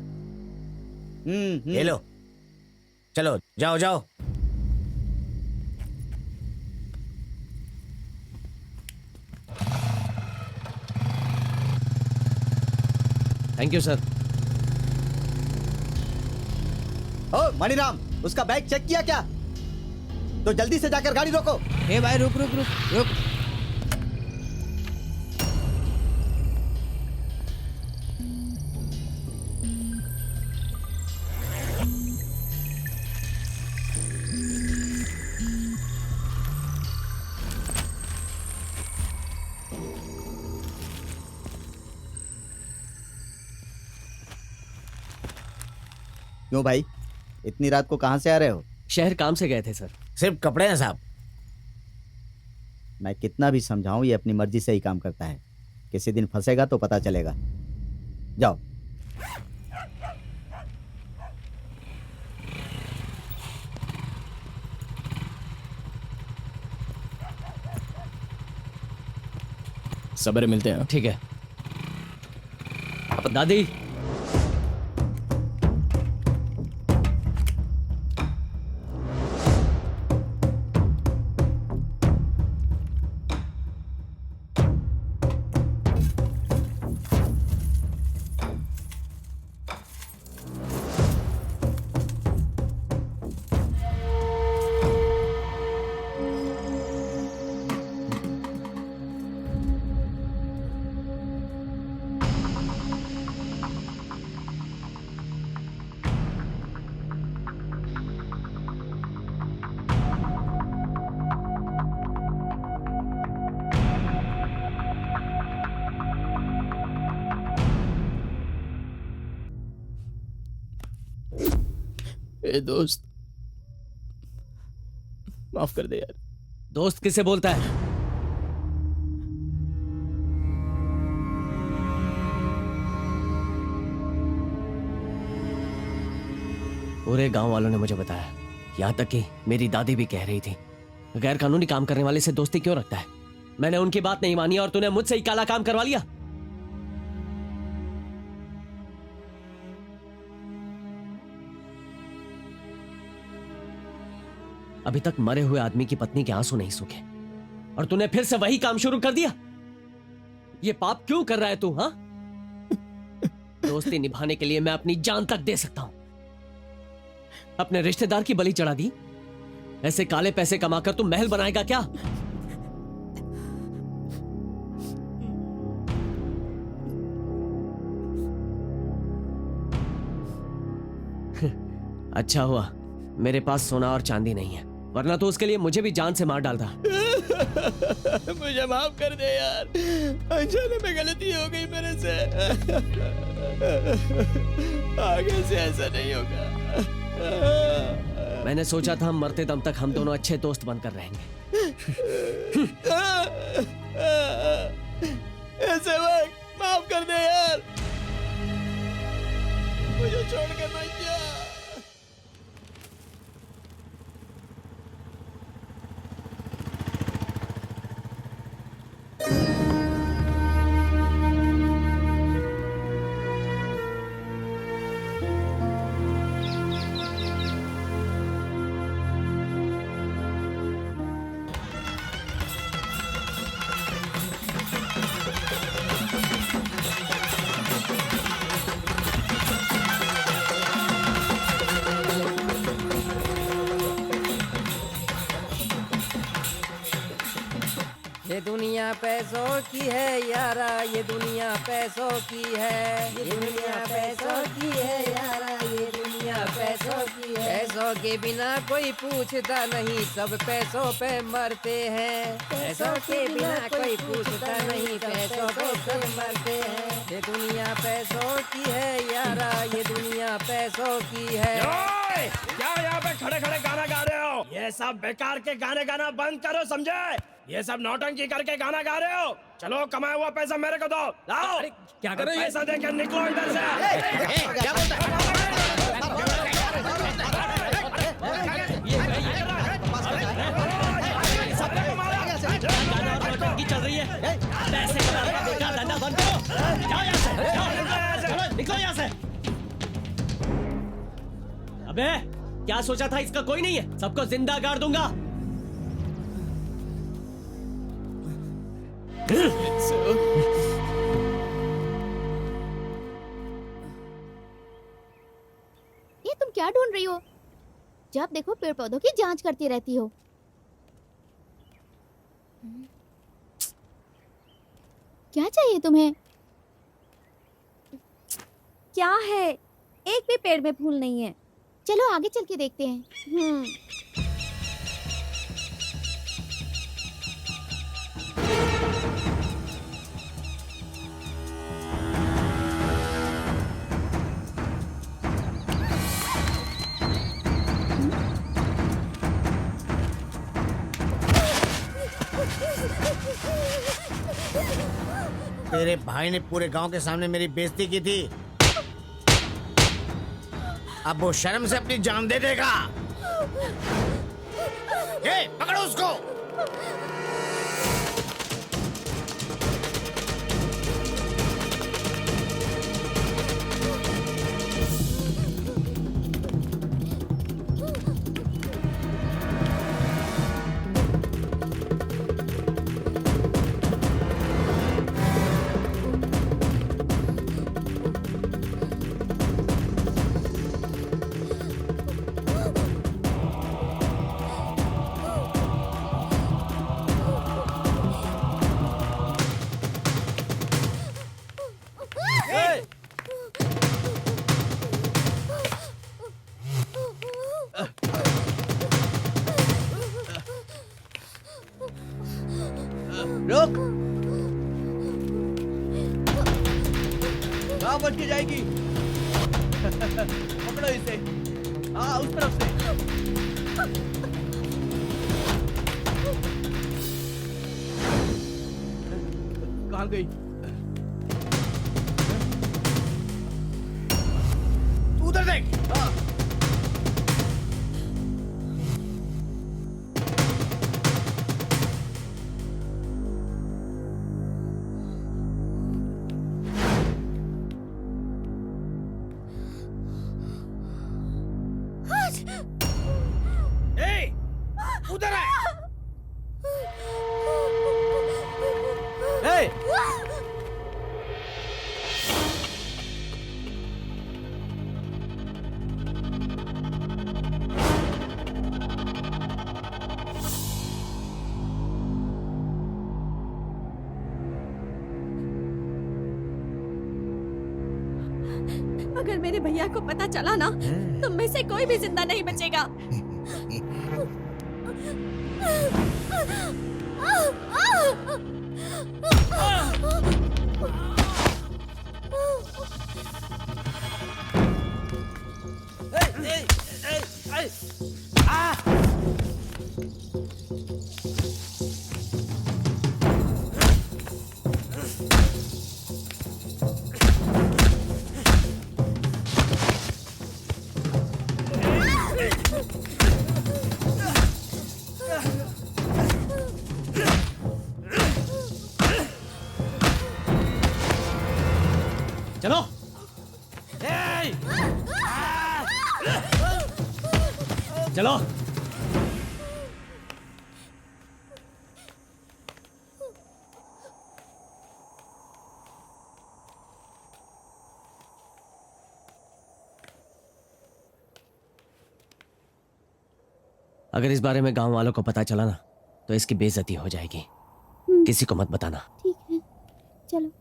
ये लो, चलो जाओ जाओ। Thank you sir. ओ मणिराम, उसका बैग चेक किया क्या? तो जल्दी से जाकर गाड़ी रोको। ए भाई रुक रुक रुक रुक। क्यों भाई, इतनी रात को कहां से आ रहे हो? शहर काम से गए थे सर। सिर्फ कपड़े हैं साहब। मैं कितना भी समझाऊं, ये अपनी मर्जी से ही काम करता है। किसी दिन फंसेगा तो पता चलेगा। जाओ। सवेरे मिलते हैं। ठीक है। दादी, ए दोस्त, माफ कर दे यार। दोस्त किसे बोलता है? पूरे गांव वालों ने मुझे बताया, यहां तक कि मेरी दादी भी कह रही थी, गैर कानूनी काम करने वाले से दोस्ती क्यों रखता है? मैंने उनकी बात नहीं मानी और तूने मुझसे ही काला काम करवा लिया। अभी तक मरे हुए आदमी की पत्नी के आंसू नहीं सूखे और तूने फिर से वही काम शुरू कर दिया। ये पाप क्यों कर रहा है तू? हाँ, दोस्ती निभाने के लिए मैं अपनी जान तक दे सकता हूं। अपने रिश्तेदार की बलि चढ़ा दी। ऐसे काले पैसे कमाकर तू महल बनाएगा क्या? अच्छा हुआ मेरे पास सोना और चांदी नहीं है, वरना तो उसके लिए मुझे भी जान से मार डालता। मुझे माफ कर दे यार, अनजाने में गलती हो गई मेरे से। आगे से ऐसा नहीं होगा। मैंने सोचा था मरते दम तक हम दोनों अच्छे दोस्त बनकर रहेंगे। ऐसे वक्त माफ कर दे यार, मुझे छोड़ कर मत जा। ये दुनिया पैसों की है यारा, ये दुनिया पैसों की है, ये दुनिया पैसों की है यारा, ये दुनिया पैसों की है। पैसों के बिना कोई पूछता नहीं, सब पैसों पे मरते हैं। पैसों के बिना कोई पूछता नहीं, पैसों पे सब मरते हैं। ये दुनिया पैसों की है यारा, ये दुनिया पैसों की है। क्या यहाँ पे खड़े खड़े गाना गा रहे हो? ये सब बेकार के गाने गाना बंद करो, समझे? ये सब नौटंकी करके गाना गा रहे हो। चलो कमाया हुआ पैसा मेरे को दो, लाओ। क्या कर रहे हो? पैसा देकर निकलो इधर से। क्या बोलता है? चल रही है, पैसे का धंधा बंद करो। जाओ यहाँ से, निकलो यहाँ से। अबे क्या सोचा था, इसका कोई नहीं है, सबको जिंदा गाड़ दूंगा। ये तुम क्या ढूंढ रही हो? जब देखो पेड़ पौधों की जांच करती रहती हो। क्या चाहिए तुम्हें? क्या है? एक भी पेड़ में फूल नहीं है। चलो आगे चल के देखते हैं। तेरे भाई ने पूरे गांव के सामने मेरी बेइज्जती की थी, अब वो शर्म से अपनी जान दे देगा। ये पकड़ो उसको। हाँ बच के जाएगी। पकड़ो इसे। हाँ उस तरफ से। कहाँ गई? तू उधर देख। हाँ। उधर है। ए! अगर मेरे भैया को पता चला ना, तुम में से कोई भी जिंदा नहीं बचेगा। चलो। चलो। अगर इस बारे में गांव वालों को पता चला ना तो इसकी बेइज्जती हो जाएगी। किसी को मत बताना। ठीक है, चलो।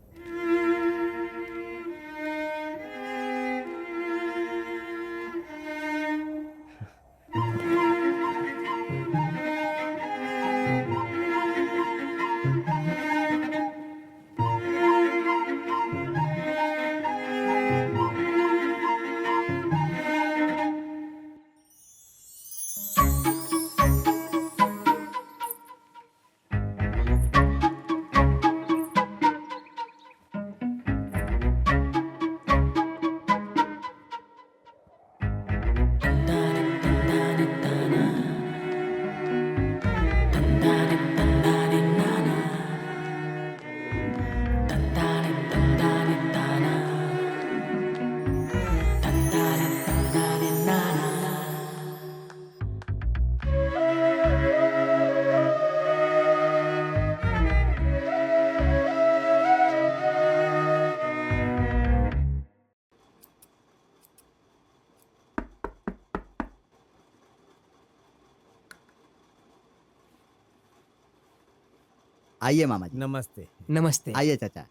आइए मामा जी। नमस्ते। नमस्ते। आइए चाचा,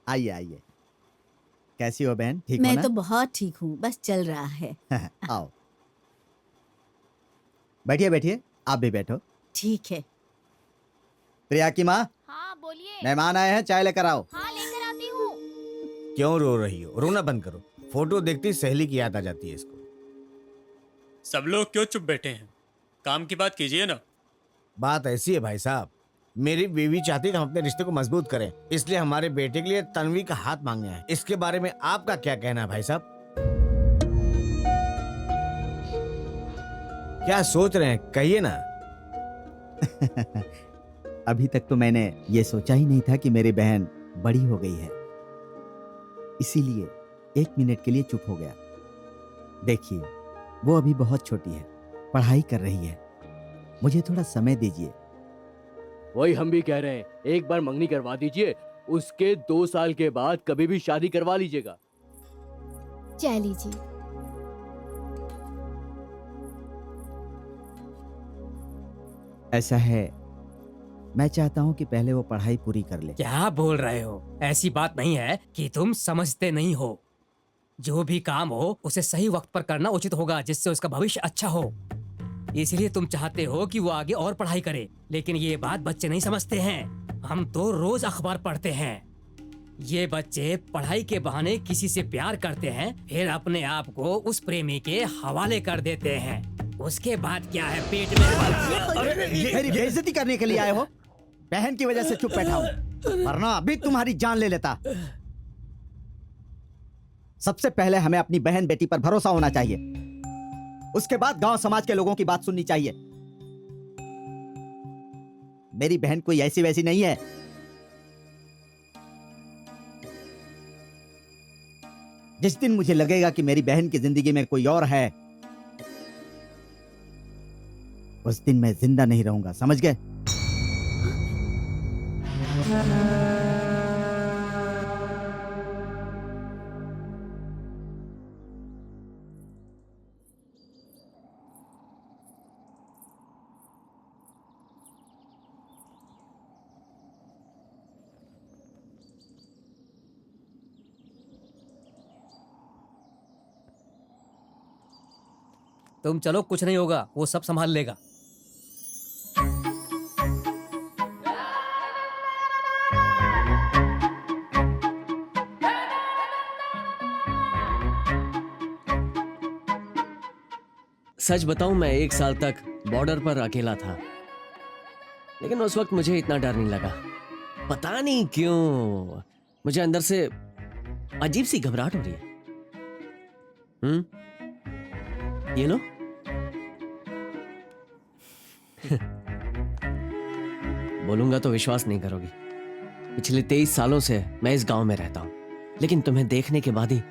आइए आइए। कैसी हो बहन, ठीक हो मैं ना? तो बहुत ठीक हूँ, बस चल रहा है। आओ बैठिए बैठिए, आप भी बैठो। ठीक है। प्रिया की माँ, हाँ बोलिए। मेहमान आए हैं, चाय लेकर आओ। हाँ लेकर आती हूँ। क्यों रो रही हो? रोना बंद करो। फोटो देखती ही सहेली की याद आ जाती है इसको। सब लोग क्यों चुप बैठे हैं? काम की बात कीजिए ना। बात ऐसी है भाई साहब, मेरी बीवी चाहती है कि हम अपने रिश्ते को मजबूत करें, इसलिए हमारे बेटे के लिए तन्वी का हाथ मांगने आए। इसके बारे में आपका क्या कहना है भाई साहब? क्या सोच रहे हैं, कहिए ना। अभी तक तो मैंने ये सोचा ही नहीं था कि मेरी बहन बड़ी हो गई है, इसीलिए 1 मिनट के लिए चुप हो गया। देखिए, वो अभी बहुत छोटी है, पढ़ाई कर रही है, मुझे थोड़ा समय दीजिए। वही हम भी कह रहे हैं, एक बार मंगनी करवा दीजिए, उसके 2 साल के बाद कभी भी शादी करवा लीजिएगा। चाय लीजिए। ऐसा है, मैं चाहता हूँ कि पहले वो पढ़ाई पूरी कर ले। क्या बोल रहे हो? ऐसी बात नहीं है कि तुम समझते नहीं हो। जो भी काम हो उसे सही वक्त पर करना उचित होगा, जिससे उसका भविष्य अच्छा हो। इसलिए तुम चाहते हो कि वो आगे और पढ़ाई करे, लेकिन ये बात बच्चे नहीं समझते हैं। हम तो रोज अखबार पढ़ते हैं, ये बच्चे पढ़ाई के बहाने किसी से प्यार करते हैं, फिर अपने आप को उस प्रेमी के हवाले कर देते हैं। उसके बाद क्या है, पेट में मेरी बेइज्जती करने के लिए आए हो? बहन की वजह से चुप बैठा हूँ, वरना अभी तुम्हारी जान ले लेता। सबसे पहले हमें अपनी बहन बेटी पर भरोसा होना चाहिए, उसके बाद गांव समाज के लोगों की बात सुननी चाहिए। मेरी बहन कोई ऐसी वैसी नहीं है। जिस दिन मुझे लगेगा कि मेरी बहन की जिंदगी में कोई और है, उस दिन मैं जिंदा नहीं रहूंगा, समझ गए? तुम चलो, कुछ नहीं होगा, वो सब संभाल लेगा। सच बताऊं, मैं 1 साल तक बॉर्डर पर अकेला था, लेकिन उस वक्त मुझे इतना डर नहीं लगा। पता नहीं क्यों मुझे अंदर से अजीब सी घबराहट हो रही है। ये लो। बोलूंगा तो विश्वास नहीं करोगी। पिछले 23 सालों से मैं इस गांव में रहता हूं, लेकिन तुम्हें देखने के बाद ही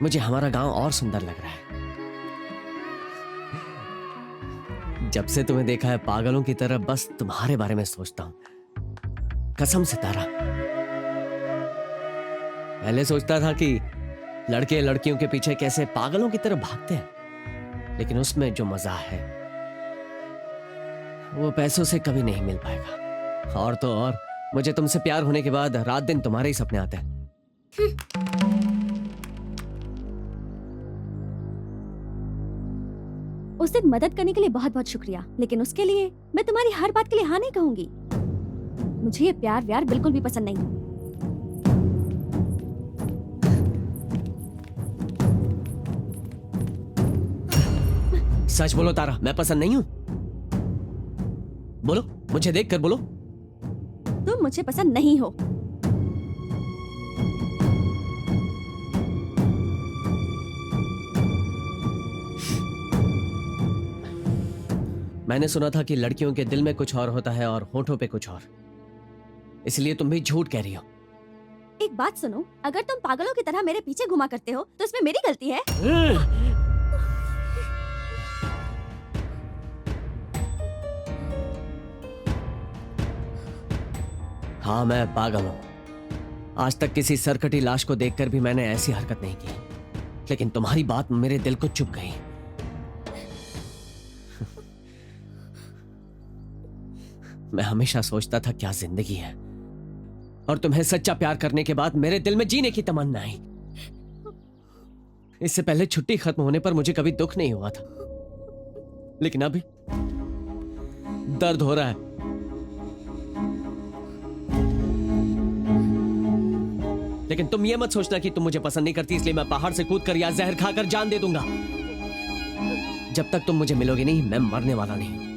मुझे हमारा गांव और सुंदर लग रहा है। जब से तुम्हें देखा है, पागलों की तरह बस तुम्हारे बारे में सोचता हूं। कसम से तारा, पहले सोचता था कि लड़के लड़कियों के पीछे कैसे पागलों की तरह भागते हैं, लेकिन उसमें जो मजा है वो पैसों से कभी नहीं मिल पाएगा। और तो और, मुझे तुमसे प्यार होने के बाद रात दिन तुम्हारे ही सपने आते हैं। उस दिन मदद करने के लिए बहुत बहुत शुक्रिया, लेकिन उसके लिए मैं तुम्हारी हर बात के लिए हाँ नहीं कहूंगी। मुझे ये प्यार व्यार बिल्कुल भी पसंद नहीं। सच बोलो तारा, मैं पसंद नहीं हूं। बोलो, मुझे देखकर बोलो। तुम मुझे पसंद नहीं हो। मैंने सुना था कि लड़कियों के दिल में कुछ और होता है और होठों पे कुछ और, इसलिए तुम भी झूठ कह रही हो। एक बात सुनो, अगर तुम पागलों की तरह मेरे पीछे घुमा करते हो तो इसमें मेरी गलती है। हाँ, मैं पागल हूं। आज तक किसी सरकटी लाश को देखकर भी मैंने ऐसी हरकत नहीं की, लेकिन तुम्हारी बात मेरे दिल को चुभ गई। मैं हमेशा सोचता था क्या जिंदगी है, और तुम्हें सच्चा प्यार करने के बाद मेरे दिल में जीने की तमन्ना आई। इससे पहले छुट्टी खत्म होने पर मुझे कभी दुख नहीं हुआ था, लेकिन अभी दर्द हो रहा है। लेकिन तुम ये मत सोचना कि तुम मुझे पसंद नहीं करती, इसलिए मैं पहाड़ से कूदकर या जहर खाकर जान दे दूंगा। जब तक तुम मुझे मिलोगी नहीं, मैं मरने वाला नहीं।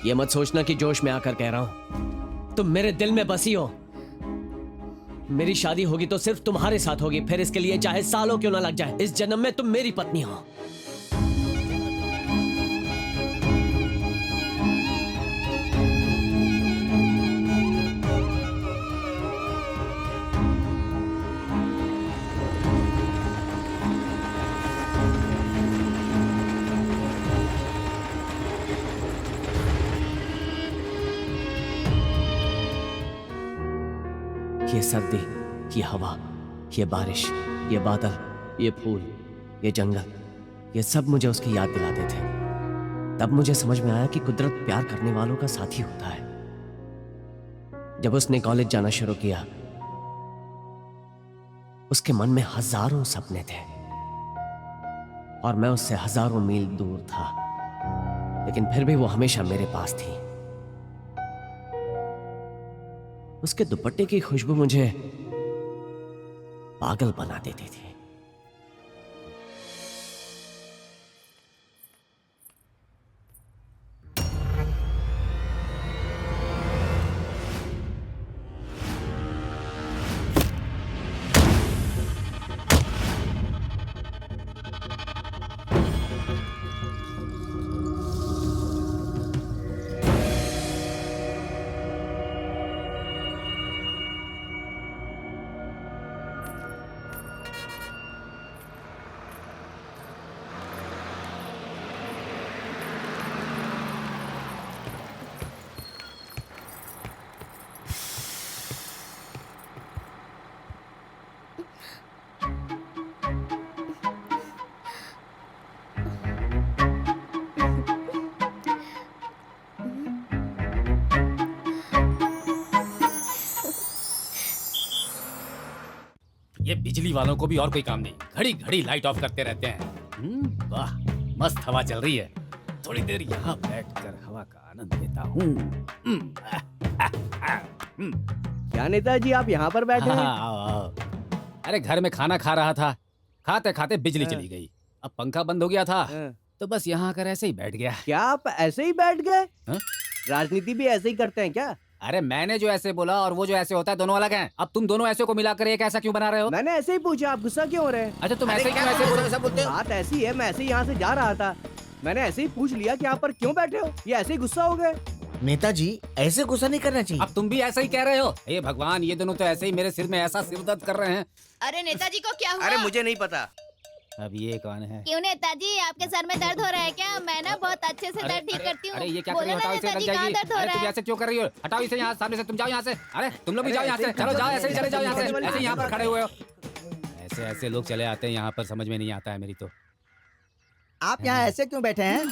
ये मत सोचना कि जोश में आकर कह रहा हूं। तुम मेरे दिल में बसी हो। मेरी शादी होगी तो सिर्फ तुम्हारे साथ होगी, फिर इसके लिए चाहे सालों क्यों ना लग जाए। इस जन्म में तुम मेरी पत्नी हो। ये सर्दी, ये हवा, ये बारिश, ये बादल, ये फूल, ये जंगल, ये सब मुझे उसकी याद दिलाते थे। तब मुझे समझ में आया कि कुदरत प्यार करने वालों का साथी होता है। जब उसने कॉलेज जाना शुरू किया, उसके मन में हजारों सपने थे और मैं उससे हजारों मील दूर था, लेकिन फिर भी वो हमेशा मेरे पास थी। उसके दुपट्टे की खुशबू मुझे पागल बना देती थी। ये बिजली वालों को भी और कोई काम नहीं, घड़ी घड़ी लाइट ऑफ करते रहते हैं। वाह, मस्त हवा चल रही है। थोड़ी देर यहाँ बैठकर हवा का आनंद लेता हूँ। क्या नेताजी आप यहाँ पर बैठे हैं? आओ। अरे घर में खाना खा रहा था, खाते खाते बिजली चली गई। अब पंखा बंद हो गया था तो बस यहाँ आकर ऐसे ही बैठ गया। क्या आप ऐसे ही बैठ गए? राजनीति भी ऐसे ही करते हैं क्या? अरे मैंने जो ऐसे बोला और वो जो ऐसे होता है दोनों अलग हैं। अब तुम दोनों ऐसे को मिलाकर एक ऐसा क्यों बना रहे हो? मैंने ऐसे ही पूछा, आप गुस्सा क्यों हो रहे हैं? अच्छा तुम ऐसे क्यों ऐसे बोलते हो? बात ऐसी है, मैं ऐसे ही यहाँ से जा रहा था, मैंने ऐसे ही पूछ लिया कि यहाँ पर क्यों बैठे हो, ये ऐसे ही गुस्सा हो गए। नेताजी ऐसे गुस्सा नहीं करना चाहिए। अब तुम भी ऐसा ही कह रहे हो? हे भगवान, ये दोनों तो ऐसे ही मेरे सिर में ऐसा सिर दर्द कर रहे हैं। अरे नेताजी को क्या हुआ? अरे मुझे नहीं पता। अब ये कौन है? क्यों नेताजी, आपके सर में दर्द हो रहा है क्या? मैं ना बहुत अच्छे से दर्द ठीक करती हूँ। अरे ये क्या कर रही हो? हटाओ इसे, लग जाएगी। अरे तुम ऐसे क्यों कर रही हो? हटाओ इसे यहाँ सामने से, तुम जाओ यहाँ से। अरे तुम लोग भी जाओ यहाँ से, चलो जाओ, ऐसे ही चले जाओ यहाँ से। ऐसे यहाँ पर खड़े हुए हो, ऐसे ऐसे लोग चले आते हैं यहाँ पर, समझ में नहीं आता है मेरी तो। आप यहाँ ऐसे क्यों बैठे हैं?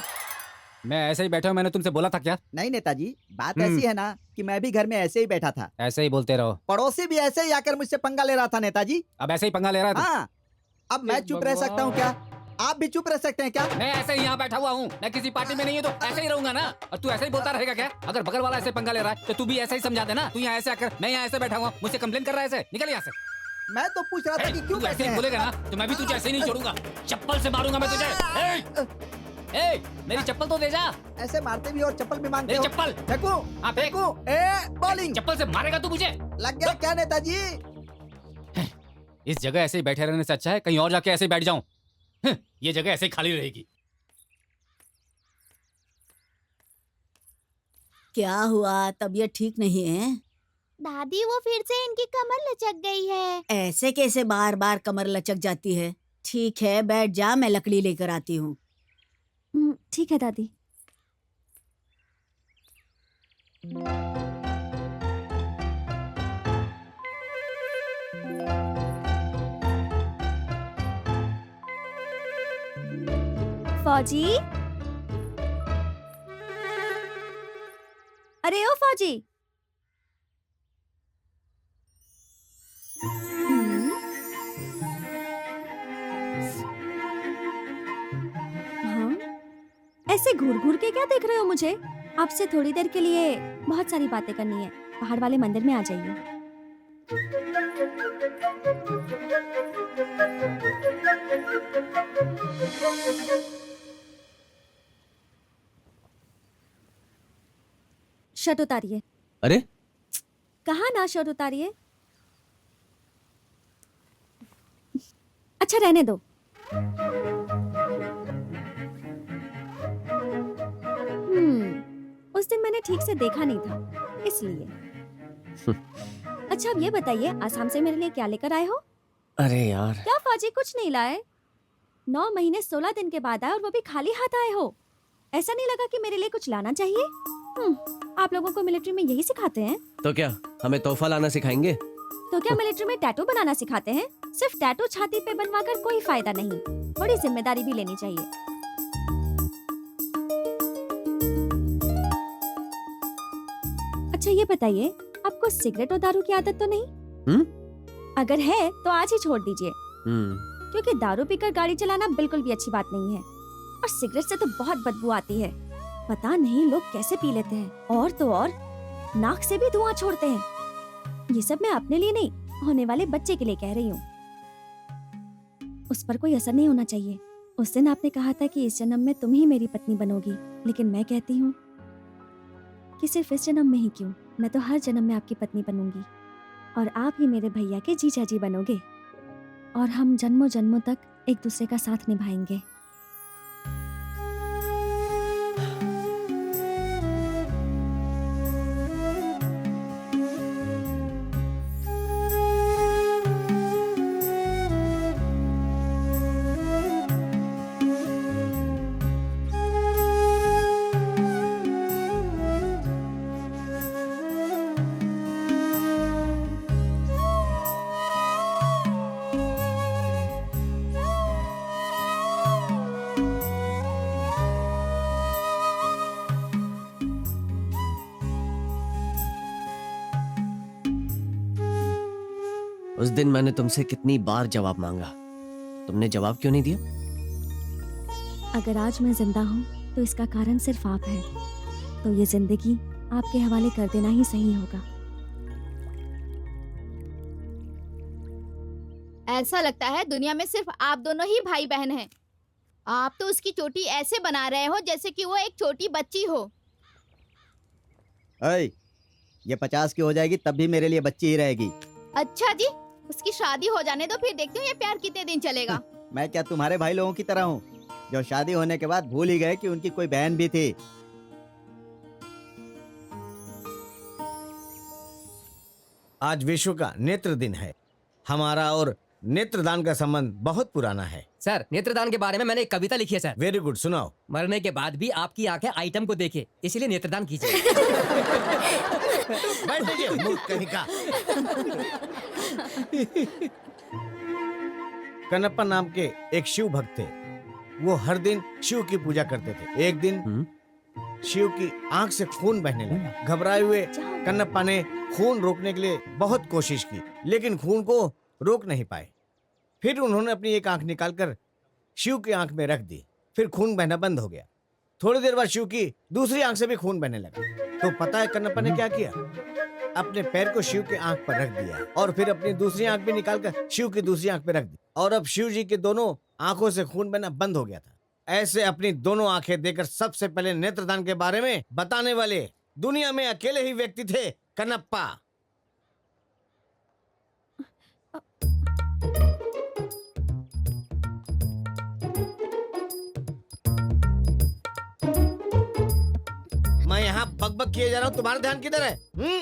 मैं ऐसे ही बैठा हूँ, मैंने तुमसे बोला था क्या? नहीं नेताजी, बात ऐसी है ना कि मैं भी घर में ऐसे ही बैठा था। ऐसे ही बोलते रहो। पड़ोसी भी ऐसे ही आकर मुझसे पंगा ले रहा था नेताजी। अब ऐसे ही पंगा ले रहा है? हाँ, अब मैं चुप रह सकता हूँ क्या? आप भी चुप रह सकते हैं क्या? मैं ऐसे ही यहाँ बैठा हुआ हूँ, मैं किसी पार्टी में नहीं हूँ तो ऐसे ही रहूंगा ना। और तू ऐसे ही बोलता रहेगा क्या? अगर बगल वाला ऐसे पंगा ले रहा है तो तू भी ऐसे ही समझा देना। तू यहाँ ऐसे आकर, मैं यहाँ ऐसे बैठा हुआ, मुझसे कंप्लेन कर रहा है ऐसे, निकल यहाँ से। मैं तो पूछ रहा था कि क्यों ऐसे ही बोलेगा ना तो मैं भी तुझे ऐसे ही नहीं छोड़ूंगा, चप्पल से मारूंगा मैं तुझे। ए, मेरी चप्पल तो दे जा। ऐसे मारते भी और चप्पल भी मांगते हो? मेरी चप्पल फेंकू, हाँ फेंकू। बॉलिंग चप्पल से मारेगा तू मुझे? लग गया क्या नेताजी? इस जगह ऐसे ही बैठे रहने से अच्छा है कहीं और जाके ऐसे ही बैठ जाऊं। ये जगह ऐसे ही खाली रहेगी। क्या हुआ, तबीयत ठीक नहीं है? दादी वो फिर से इनकी कमर लचक गई है। ऐसे कैसे बार बार कमर लचक जाती है? ठीक है बैठ जा, मैं लकड़ी लेकर आती हूँ। ठीक है दादी। फौजी, अरे ओ फौजी। हाँ? ऐसे घूर घूर के क्या देख रहे हो मुझे? आपसे थोड़ी देर के लिए बहुत सारी बातें करनी है। पहाड़ वाले मंदिर में आ जाइए। शर्ट उतारिए। अरे कहा ना शर्ट उतारिए। अच्छा रहने दो। उस दिन मैंने ठीक से देखा नहीं था इसलिए। अच्छा अब ये बताइए आसाम से मेरे लिए क्या लेकर आए हो? अरे यार क्या फौजी कुछ नहीं लाए? 9 महीने 16 दिन के बाद आए और वो भी खाली हाथ आए हो। ऐसा नहीं लगा कि मेरे लिए कुछ लाना चाहिए? आप लोगों को मिलिट्री में यही सिखाते हैं? तो क्या हमें तोहफा लाना सिखाएंगे? तो क्या मिलिट्री में टैटू बनाना सिखाते हैं? सिर्फ टैटू छाती पे बनवाकर कोई फायदा नहीं, बड़ी जिम्मेदारी भी लेनी चाहिए। अच्छा ये बताइए आपको सिगरेट और दारू की आदत तो नहीं? अगर है तो आज ही छोड़ दीजिए, क्योंकि दारू पीकर गाड़ी चलाना बिल्कुल भी अच्छी बात नहीं है और सिगरेट से तो बहुत बदबू आती है। पता नहीं लोग कैसे पी लेते हैं, और तो और नाक से भी धुआं छोड़ते हैं। ये सब मैं अपने लिए नहीं, होने वाले बच्चे के लिए कह रही हूँ। उस पर कोई असर नहीं होना चाहिए। उस दिन आपने कहा था कि इस जन्म में तुम ही मेरी पत्नी बनोगी, लेकिन मैं कहती हूँ कि सिर्फ इस जन्म में ही क्यों, मैं तो हर जन्म में आपकी पत्नी बनूंगी और आप ही मेरे भैया के जीजा जी बनोगे और हम जन्मों जन्मों तक एक दूसरे का साथ निभाएंगे। उस दिन मैंने तुमसे कितनी बार जवाब मांगा, तुमने जवाब क्यों नहीं दिया? अगर आज मैं जिंदा हूँ तो इसका कारण सिर्फ आप है, तो ये जिंदगी आपके हवाले कर देना ही सही होगा। ऐसा लगता है दुनिया में सिर्फ आप दोनों ही भाई बहन हैं। आप तो उसकी चोटी ऐसे बना रहे हो जैसे कि वो एक छोटी बच्ची हो। अय, ये 50 की हो जाएगी तब भी मेरे लिए बच्ची ही रहेगी। अच्छा जी, उसकी शादी हो जाने दो, फिर देखते हैं ये प्यार कितने दिन चलेगा। मैं क्या तुम्हारे भाई लोगों की तरह हूँ जो शादी होने के बाद भूल ही गए कि उनकी कोई बहन भी थी। आज विश्व का नेत्र दिन है। हमारा और नेत्रदान का संबंध बहुत पुराना है। सर, नेत्रदान के बारे में मैंने एक कविता लिखी है सर। वेरी गुड, सुनाओ। मरने के बाद भी आपकी आंखें आइटम को देखे, इसलिए नेत्रदान कीजिए। बैठ जाइए, मूर्ख कहीं का। कनप्पा नाम के एक शिव भक्त थे। वो हर दिन शिव की पूजा करते थे। एक दिन शिव की आंख से खून बहने लगा। घबराए हुए कन्नप्पा ने खून रोकने के लिए बहुत कोशिश की, लेकिन खून को रोक नहीं पाए। फिर उन्होंने अपनी एक आंख निकालकर शिव की आंख में रख दी। फिर खून बहना बंद हो गया। थोड़ी देर बाद शिव की दूसरी आंख से भी खून बहने लगा। तो पता है कन्नप्पा ने क्या किया? अपने पैर को शिव की आंख पर रख दिया और फिर अपनी दूसरी आंख भी निकालकर शिव की दूसरी आंख पर रख दी, और अब शिव जी के दोनों आंखों से खून बहना बंद हो गया था। ऐसे अपनी दोनों आंखें देकर सबसे पहले नेत्रदान के बारे में बताने वाले दुनिया में अकेले ही व्यक्ति थे कन्नप्पा। मैं यहाँ बकबक किए जा रहा हूँ, तुम्हारा ध्यान किधर है?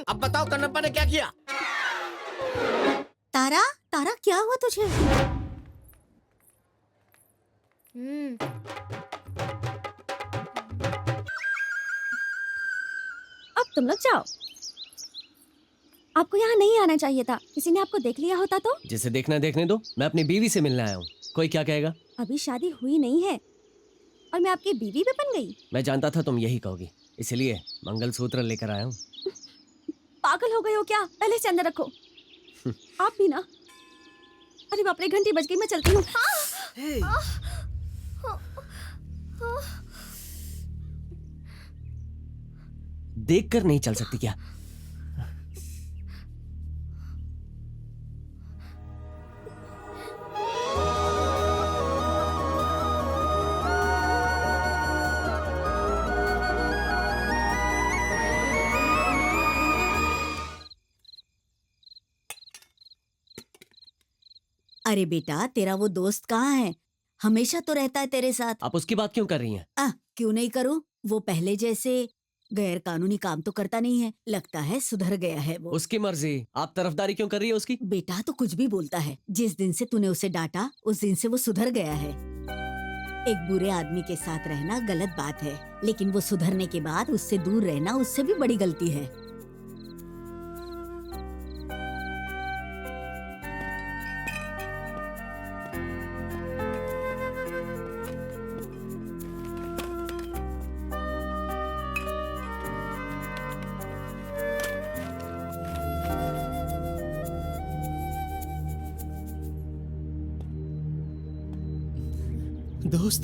अब बताओ कन्नप्पा ने क्या किया? तारा, तारा क्या हुआ तुझे? अब तुम लोग जाओ। आपको यहाँ नहीं आना चाहिए था। किसी ने आपको देख लिया होता तो? जिसे देखना देखने दो, मैं अपनी बीवी से मिलने आया हूँ। कोई क्या कहेगा? अभी शादी हुई नहीं है और मैं आपकी बीवी भी बन गई। मैं जानता था तुम यही कहोगी, इसलिए मंगलसूत्र लेकर आया हूँ। पागल हो गए हो क्या? पहले से अंदर रखो। आप भी ना। अरे बाप रे, घंटी बज गई, मैं चलती हूँ। देखकर नहीं चल सकती क्या? अरे बेटा, तेरा वो दोस्त कहाँ है? हमेशा तो रहता है तेरे साथ। आप उसकी बात क्यों कर रही हैं? क्यों नहीं करूं? वो पहले जैसे गैर कानूनी काम तो करता नहीं है। लगता है सुधर गया है वो। उसकी मर्जी। आप तरफदारी क्यों कर रही है उसकी? बेटा तो कुछ भी बोलता है। जिस दिन से तूने उसे डांटा, उस दिन से वो सुधर गया है। एक बुरे आदमी के साथ रहना गलत बात है, लेकिन वो सुधरने के बाद उससे दूर रहना उससे भी बड़ी गलती है। दोस्त,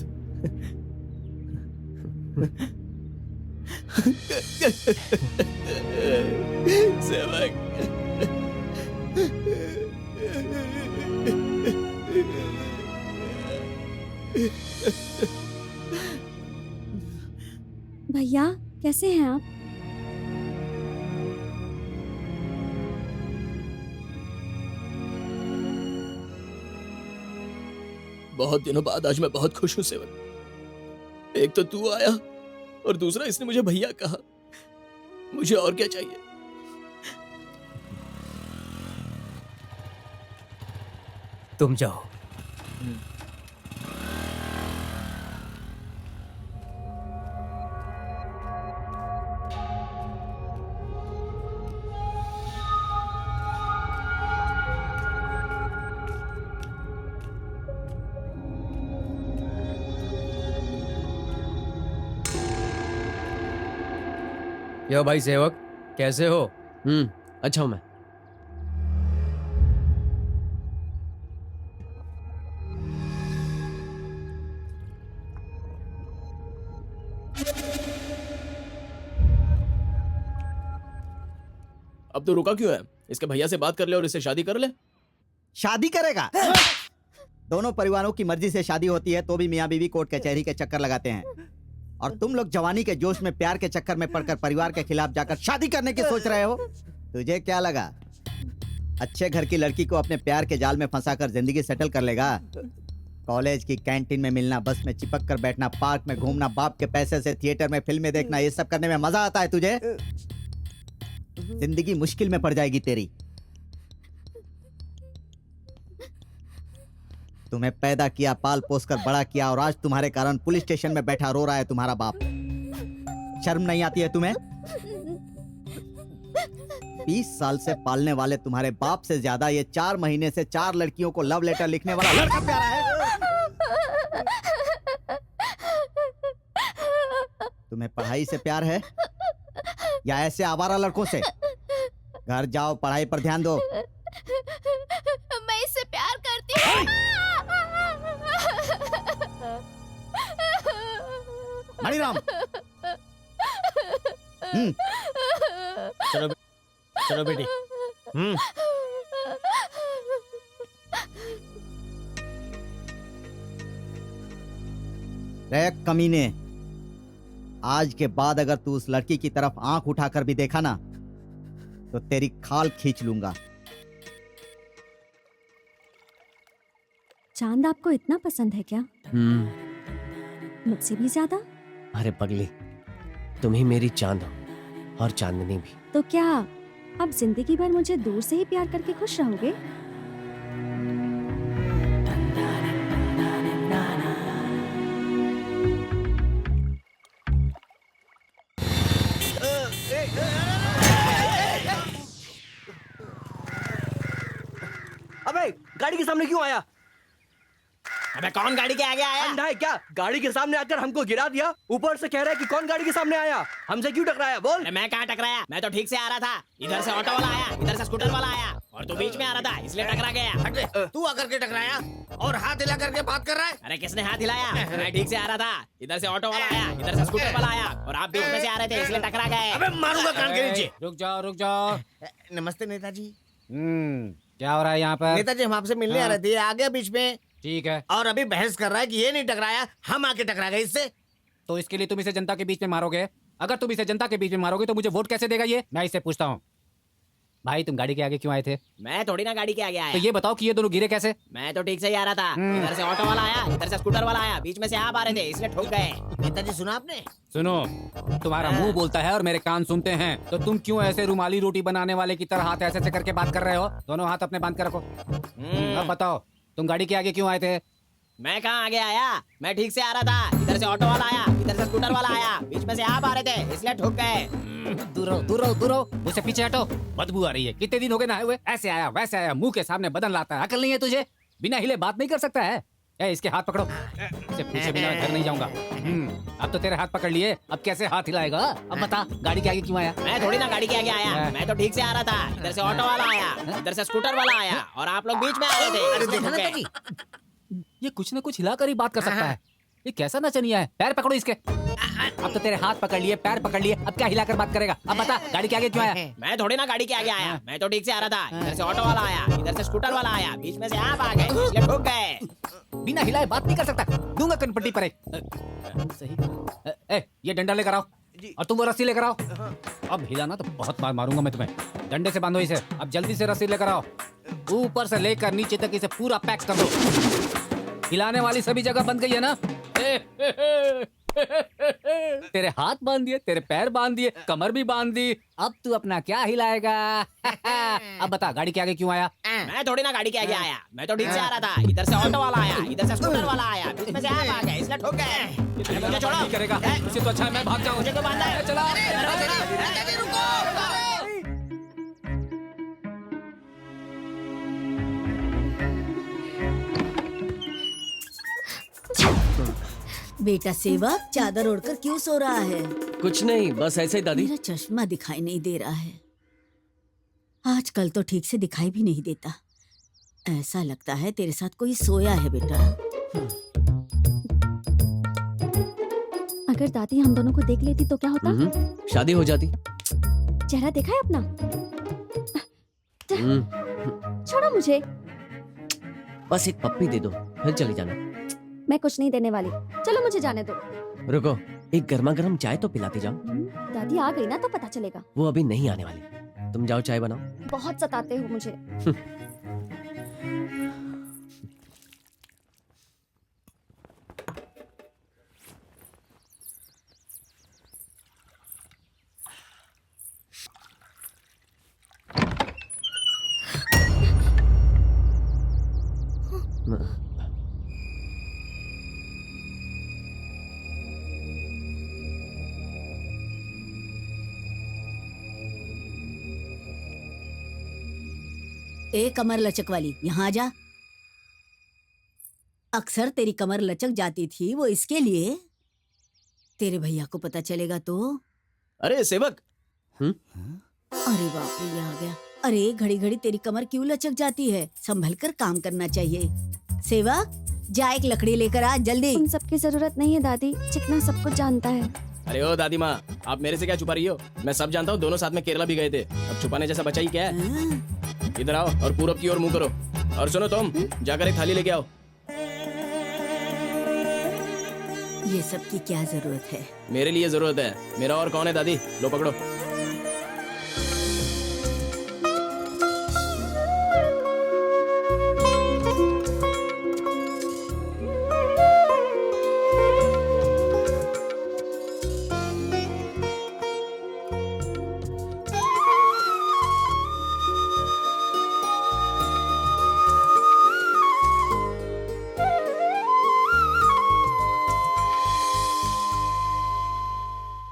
सेवक, भैया कैसे हैं आप? बहुत दिनों बाद आज मैं बहुत खुश हूँ सेवक। एक तो तू आया और दूसरा इसने मुझे भैया कहा। मुझे और क्या चाहिए? तुम जाओ। यो भाई सेवक, कैसे हो? अच्छा हूं मैं। अब तो रुका क्यों है? इसके भैया से बात कर ले और इससे शादी कर ले। शादी करेगा? दोनों परिवारों की मर्जी से शादी होती है तो भी मियाँ बीवी कोर्ट कचहरी के चक्कर लगाते हैं, और तुम लोग जवानी के जोश में प्यार के चक्कर में पड़कर परिवार के खिलाफ जाकर शादी करने की सोच रहे हो। तुझे क्या लगा अच्छे घर की लड़की को अपने प्यार के जाल में फंसाकर जिंदगी सेटल कर लेगा? कॉलेज की कैंटीन में मिलना, बस में चिपक कर बैठना, पार्क में घूमना, बाप के पैसे से थिएटर में फिल्में देखना, ये सब करने में मजा आता है तुझे? जिंदगी मुश्किल में पड़ जाएगी तेरी। तुम्हें पैदा किया, पाल पोस कर बड़ा किया, और आज तुम्हारे कारण पुलिस स्टेशन में बैठा रो रहा है तुम्हारा बाप। शर्म नहीं आती है तुम्हें? 20 साल से पालने वाले तुम्हारे बाप से ज्यादा ये 4 महीने से 4 लड़कियों को लव लेटर लिखने वाला लड़का प्यारा है। तुम्हें पढ़ाई से प्यार है या ऐसे आवारा लड़कों से? घर जाओ, पढ़ाई पर ध्यान दो। मैं इससे प्यार करती हूँ। मणिराम, चलो चलो बेटी। रे कमीने, आज के बाद अगर तू उस लड़की की तरफ आंख उठाकर भी देखा ना तो तेरी खाल खींच लूंगा। चांद आपको इतना पसंद है क्या? मुझसे भी ज्यादा? अरे पगली, तुम ही मेरी चांद हो और चांदनी भी। तो क्या आप जिंदगी भर मुझे दूर से ही प्यार करके खुश रहोगे? अबे गाड़ी के सामने क्यों आया? अबे कौन गाड़ी के आगे आया? अंधा है क्या? गाड़ी के सामने आकर हमको गिरा दिया, ऊपर से कह रहा है कि कौन गाड़ी के सामने आया? हमसे क्यों टकराया? बोल। मैं कहाँ टकराया? मैं तो ठीक से आ रहा था। इधर से ऑटो वाला आया, इधर से स्कूटर वाला आया, और तू बीच में आ रहा था इसलिए टकरा गया। तू आकर के टकराया और हाथ हिला करके बात कर रहा है? अरे किसने हाथ हिलाया? मैं ठीक से आ रहा था, इधर से ऑटो वाला आया, इधर से स्कूटर वाला आया, और आप बीच में से आ रहे थे इसलिए टकरा गए। अबे मारूंगा कान के नीचे। रुक जाओ रुक जाओ। नमस्ते नेताजी। क्या हो रहा है यहाँ पर? नेताजी हम आपसे मिलने आ रहे थे, आ गया बीच में। ठीक है। और अभी बहस कर रहा है कि ये नहीं टकराया, हम आके टकरा गए इससे। तो इसके लिए तुम इसे जनता के बीच में मारोगे? अगर तुम इसे जनता के बीच में मारोगे तो मुझे वोट कैसे देगा ये? मैं इससे पूछता हूँ। भाई तुम गाड़ी के आगे क्यों आए थे? मैं थोड़ी ना गाड़ी के आगे आया। तो ये बताओ कि ये दोनों गिरे कैसे? मैं तो ठीक से ही आ रहा था, इधर से ऑटो वाला आया, इधर से स्कूटर वाला आया, बीच में से आप आ रहे थे इसलिए ठोक गए। नेताजी सुना आपने? सुनो, तुम्हारा मुंह बोलता है और मेरे कान सुनते हैं, तो तुम क्यों ऐसे रुमाली रोटी बनाने वाले की तरह हाथ ऐसे ऐसे करके बात कर रहे हो? दोनों हाथ अपने बांध कर रखो। अब बताओ तुम गाड़ी के आगे क्यों आए थे? मैं कहाँ आगे आया? मैं ठीक से आ रहा था, इधर से ऑटो वाला आया, इधर से स्कूटर वाला आया, बीच में से आप आ रहे थे इसलिए ठोक गए। दूर रहो दूर रहो दूर रहो, मुझसे पीछे हटो, बदबू आ रही है। कितने दिन हो गए नहाए हुए? ऐसे आया वैसे आया, मुंह के सामने बदन लाता है। अकल नहीं है तुझे? बिना हिले बात नहीं कर सकता है? इसके हाथ पकड़ो, इसे पूछे बिना घर नहीं जाऊंगा। अब तो तेरे हाथ पकड़ लिए, अब कैसे हाथ हिलाएगा? अब बता गाड़ी के आगे क्यों आया? मैं थोड़ी ना गाड़ी के आगे आया, मैं तो ठीक से आ रहा था, इधर से ऑटो वाला आया, इधर से स्कूटर वाला आया, और आप लोग बीच में आ रहे थे इसलिए ठोक गए। ये कुछ न कुछ हिलाकर ही बात कर सकता है। ये कैसा नचनिया है? पैर पकड़ो इसके। अब तो तेरे हाथ पकड़ लिए, पैर पकड़ लिए, अब क्या हिलाकर बात करेगा? अब बता गाड़ी के आगे क्यों आया? मैं थोड़ी ना गाड़ी के आगे आया, मैं तो ठीक से आ रहा था, इधर से ऑटो वाला आया, इधर से स्कूटर वाला आया, बीच में से आप आ गए इसलिए ठोक गए। बिना हिलाए बात नहीं कर सकता, दूंगा कनपट्टी पर एक। सही। ये डंडा लेकर आओ। और तुम वो रस्सी लेकर आओ। अब हिलाना तो बहुत मार मारूंगा मैं तुम्हें। डंडे से बांधो इसे। अब जल्दी से रस्सी लेकर आओ। ऊपर से लेकर नीचे तक इसे पूरा पैक कर दो। हिलाने वाली सभी जगह बंद गई है ना? तेरे हाथ बांध दिए, तेरे पैर बांध दिए, कमर भी बांध दी। अब तू अपना क्या हिलाएगा? अब बता, गाड़ी के आगे क्यों आया? मैं थोड़ी ना गाड़ी के आगे आया, मैं तो ठीक से आ रहा था। इधर से ऑटो वाला आया, इधर से स्कूटर वाला आया, बीच में से आप आ गए, इसलिए ठोक गए। मुझे छोड़ो। नहीं करेगा, इससे तो अच्छा है मैं भाग जाऊं। मुझे तो बांधा है। चला। बेटा सेवक चादर ओढ़कर क्यों सो रहा है? कुछ नहीं, बस ऐसे ही दादी। मेरा चश्मा दिखाई नहीं दे रहा है। आजकल तो ठीक से दिखाई भी नहीं देता। ऐसा लगता है तेरे साथ कोई सोया है बेटा। अगर दादी हम दोनों को देख लेती तो क्या होता? शादी हो जाती। चेहरा देखा है अपना? छोड़ो मुझे। बस एक पप्पी दे दो, फिर चली जाना। मैं कुछ नहीं देने वाली, चलो मुझे जाने दो। रुको, एक गर्मा गर्म चाय तो पिलाती जाओ। दादी आ गई ना तो पता चलेगा। वो अभी नहीं आने वाली, तुम जाओ चाय बनाओ। बहुत सताते हो मुझे। ए कमर लचक वाली, यहाँ आ जा। अक्सर तेरी कमर लचक जाती थी, वो इसके लिए। तेरे भैया को पता चलेगा तो। अरे सेवक। अरे बाप रे, ये आ गया। अरे घड़ी घड़ी तेरी कमर क्यों लचक जाती है? संभल कर काम करना चाहिए। सेवक, जा एक लकड़ी लेकर आ जल्दी। उन सबकी जरूरत नहीं है दादी, चिकना सब कुछ जानता है। अरे ओ दादी माँ, आप मेरे से क्या छुपा रही हो? मैं सब जानता हूँ, दोनों साथ में केरला भी गए थे। अब छुपाने जैसा बचा ही क्या है? इधर आओ और पूरब की ओर मुंह करो। और सुनो तुम, जाकर एक थाली लेके आओ। ये सब की क्या जरूरत है? मेरे लिए जरूरत है। मेरा और कौन है दादी? लो पकड़ो।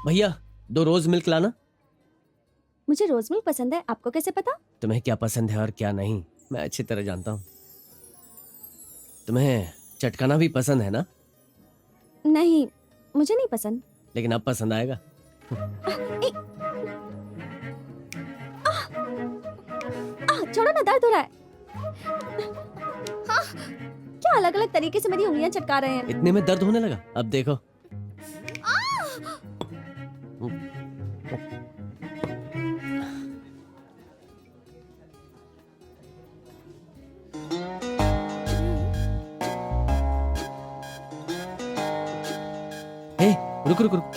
भैया 2 रोज मिल्क लाना। मुझे रोज मिल्क पसंद है, आपको कैसे पता? तुम्हें क्या पसंद है और क्या नहीं मैं अच्छी तरह जानता हूँ। तुम्हें चटकाना भी पसंद है ना? नहीं, मुझे नहीं पसंद। लेकिन अब पसंद आएगा। छोड़ो ना, दर्द हो रहा है। क्या अलग अलग तरीके से मेरी उंगलियां चटका रहे हैं। इतने में दर्द होने लगा? अब देखो। रुक रुक रुक।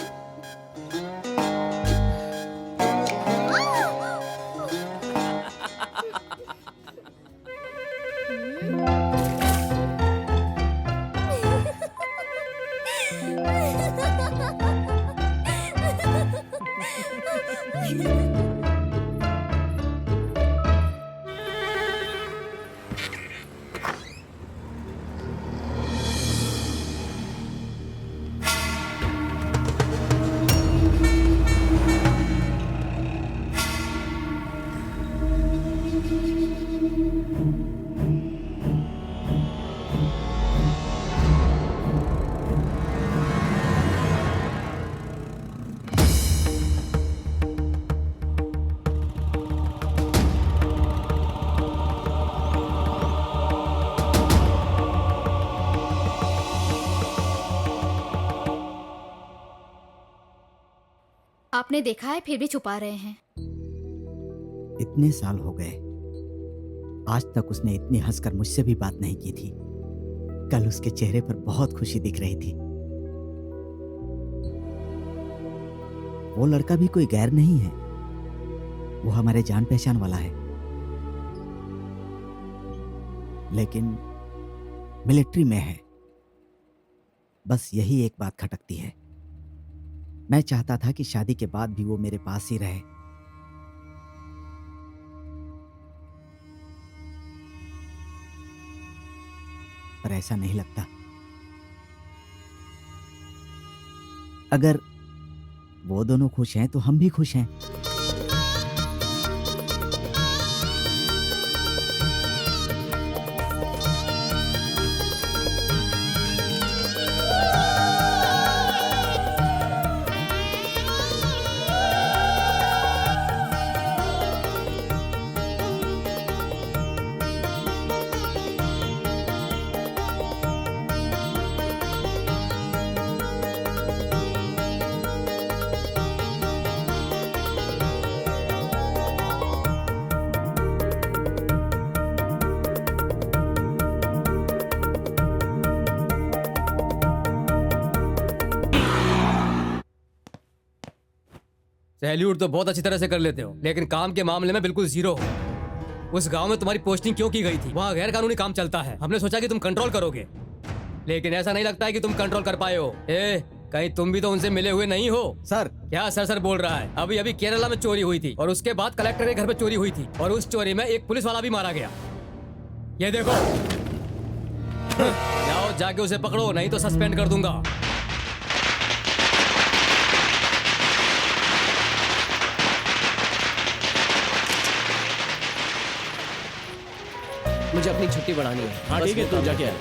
आपने देखा है फिर भी छुपा रहे हैं। इतने साल हो गए, आज तक उसने इतनी हंसकर मुझसे भी बात नहीं की थी। कल उसके चेहरे पर बहुत खुशी दिख रही थी। वो लड़का भी कोई गैर नहीं है, वो हमारे जान पहचान वाला है, लेकिन मिलिट्री में है। बस यही एक बात खटकती है। मैं चाहता था कि शादी के बाद भी वो मेरे पास ही रहे, पर ऐसा नहीं लगता। अगर वो दोनों खुश हैं तो हम भी खुश हैं। सैल्यूट तो बहुत अच्छी तरह से कर लेते हो, लेकिन काम के मामले में बिल्कुल जीरो हो। उस गांव में तुम्हारी पोस्टिंग क्यों की गई थी? वहाँ गैर कानूनी काम चलता है। हमने सोचा कि तुम कंट्रोल करोगे, लेकिन ऐसा नहीं लगता है कि तुम कंट्रोल कर पाए हो। कहीं तुम भी तो उनसे मिले हुए नहीं हो? सर क्या सर बोल रहा है? अभी अभी केरला में चोरी हुई थी और उसके बाद कलेक्टर के घर पे चोरी हुई थी और उस चोरी में एक पुलिस वाला भी मारा गया। ये देखो, जाओ जाके उसे पकड़ो, नहीं तो सस्पेंड कर दूंगा। मुझे अपनी छुट्टी बढ़ानी है। हाँ बस ठीक है, वो तू काम जाके आ।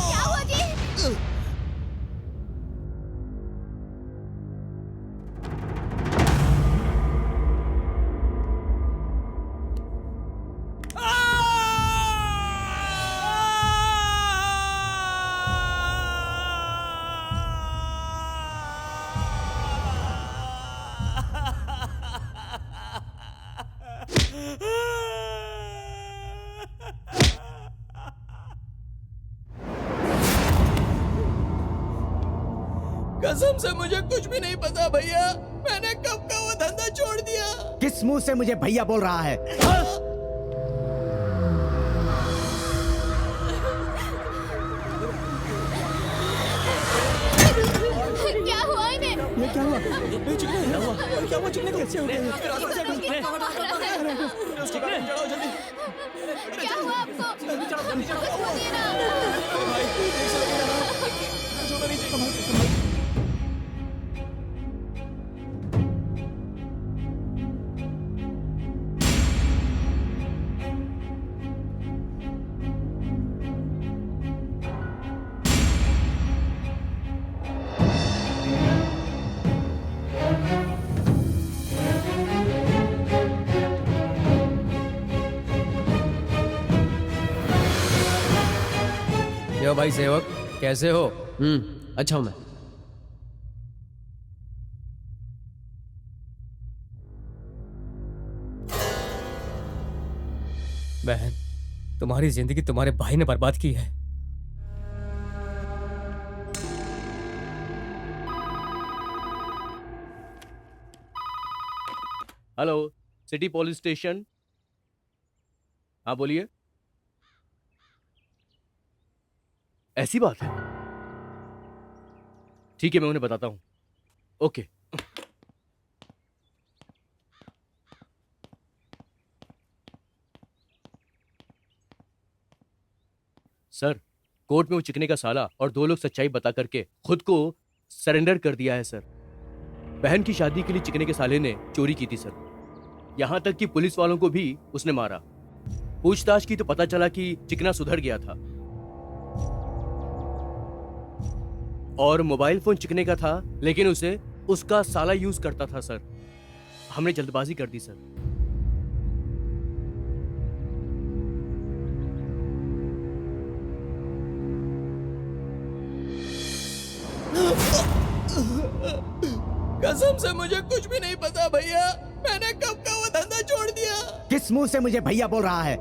क्या हुआ जी? कसम से मुझे कुछ भी नहीं पता भैया। मैंने कब का वो धंधा छोड़ दिया। किस मुंह से मुझे भैया बोल रहा है? क्या हुआ इन्हें? ये क्या हुआ? ये चिकने क्या हुआ? क्या हुआ चिकने को? कैसे हो गया? क्या हुआ आपको? कुछ बोलिए ना। यो भाई सेवक, कैसे हो? अच्छा हूं मैं। बहन, तुम्हारी जिंदगी तुम्हारे भाई ने बर्बाद की है। Hello, city police station. हाँ बोलिए। ऐसी बात है? ठीक है, मैं उन्हें बताता हूं। ओके। सर, कोर्ट में वो चिकने का साला और 2 लोग सच्चाई बता करके खुद को सरेंडर कर दिया है सर। बहन की शादी के लिए चिकने के साले ने चोरी की थी सर। यहां तक कि पुलिस वालों को भी उसने मारा। पूछताछ की तो पता चला कि चिकना सुधर गया था और मोबाइल फोन चिकने का था, लेकिन उसे उसका साला यूज करता था सर। हमने जल्दबाजी कर दी सर। कसम से मुझे कुछ भी नहीं पता भैया। मैंने कब का वो धंधा छोड़ दिया। किस मुंह से मुझे भैया बोल रहा है?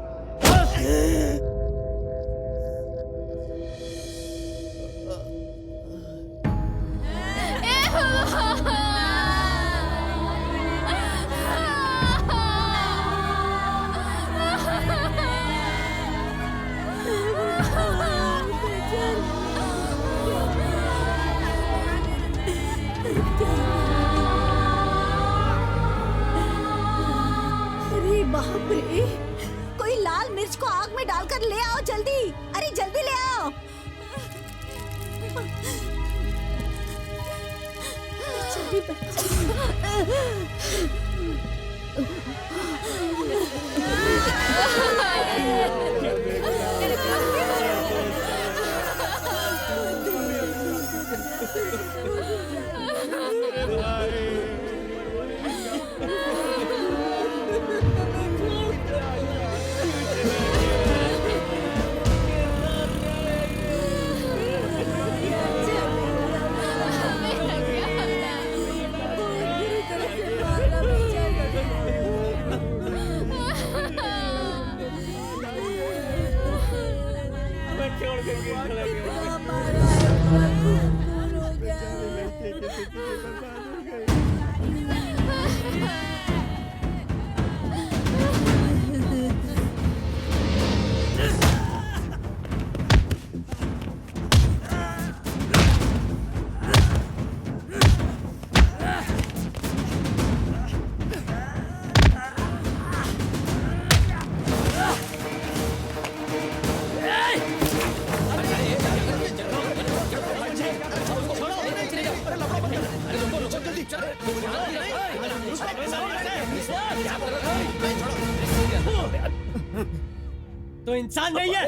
अरे बाप रे, कोई लाल मिर्च को आग में डालकर ले आओ जल्दी। अरे जल्दी ले आओ। जल्दी तो इंसान नहीं है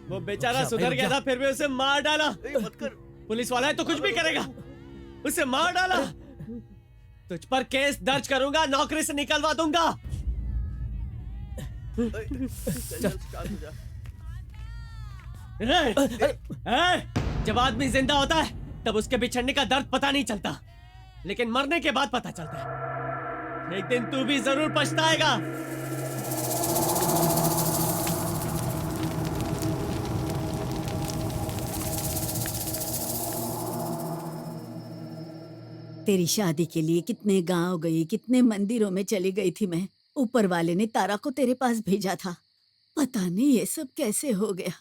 वो बेचारा सुधर गया था, फिर भी उसे मार डाला। पुलिस वाला है तो कुछ भी करेगा। उसे मार डाला। तुझ पर केस दर्ज करूंगा, नौकरी से निकलवा दूंगा। जब आदमी जिंदा होता है तब उसके बिछड़ने का दर्द पता नहीं चलता, लेकिन मरने के बाद पता चलता है। एक दिन तू भी जरूर पछताएगा। तेरी शादी के लिए कितने गांव गई, कितने मंदिरों में चली गई थी मैं। ऊपर वाले ने तारा को तेरे पास भेजा था। पता नहीं ये सब कैसे हो गया,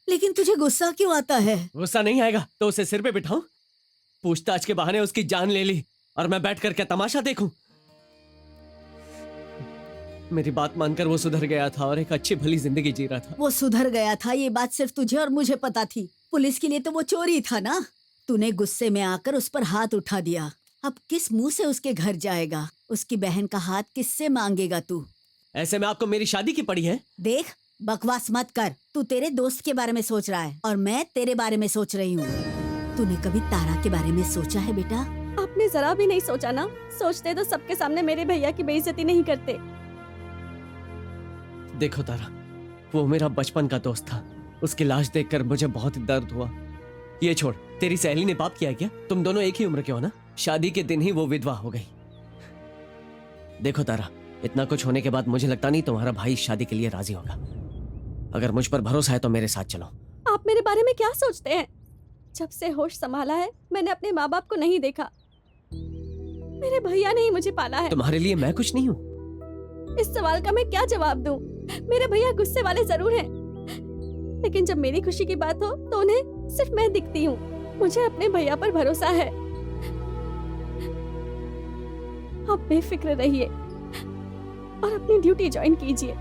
लेकिन तुझे गुस्सा क्यों आता है? गुस्सा नहीं आएगा तो उसे सिर पे बिठाऊं? पूछताछ के बहाने उसकी जान ले ली और मैं बैठकर क्या तमाशा देखूं? मेरी बात मानकर वो सुधर गया था और एक अच्छी भली जिंदगी जी रहा था। वो सुधर गया था ये बात सिर्फ तुझे और मुझे पता थी। पुलिस के लिए तो वो चोरी था ना। तूने गुस्से में आकर उस पर हाथ उठा दिया। अब किस मुंह से उसके घर जाएगा? उसकी बहन का हाथ किससे मांगेगा तू? ऐसे में आपको मेरी शादी की पड़ी है? देख, बकवास मत कर। तू तेरे दोस्त के बारे में सोच रहा है और मैं तेरे बारे में सोच रही हूँ। तूने कभी तारा के बारे में सोचा है बेटा? आपने जरा भी नहीं सोचा ना। सोचते तो सबके सामने मेरे भैया की बेइज्जती नहीं करते। देखो तारा, वो मेरा बचपन का दोस्त था। उसकी लाश देखकर मुझे बहुत दर्द हुआ। ये छोड़, तेरी सहेली ने पाप किया क्या? तुम दोनों एक ही उम्र के हो ना? शादी के दिन ही वो विधवा हो गई। देखो तारा, इतना कुछ होने के बाद मुझे लगता नहीं तुम्हारा भाई शादी के लिए राजी होगा। अगर मुझ पर भरोसा है तो मेरे साथ चलो। आप मेरे बारे में क्या सोचते हैं? जब से होश संभाला है मैंने अपने माँ बाप को नहीं देखा। मेरे भैया ने ही मुझे पाला है। तुम्हारे लिए मैं कुछ नहीं हूँ? इस सवाल का मैं क्या जवाब दूं? मेरे भैया गुस्से वाले जरूर हैं, लेकिन जब मेरी खुशी की बात हो तो उन्हें सिर्फ मैं दिखती हूँ। मुझे अपने भैया पर भरोसा है। आप बेफिक्र रहिए और अपनी ड्यूटी ज्वाइन कीजिए।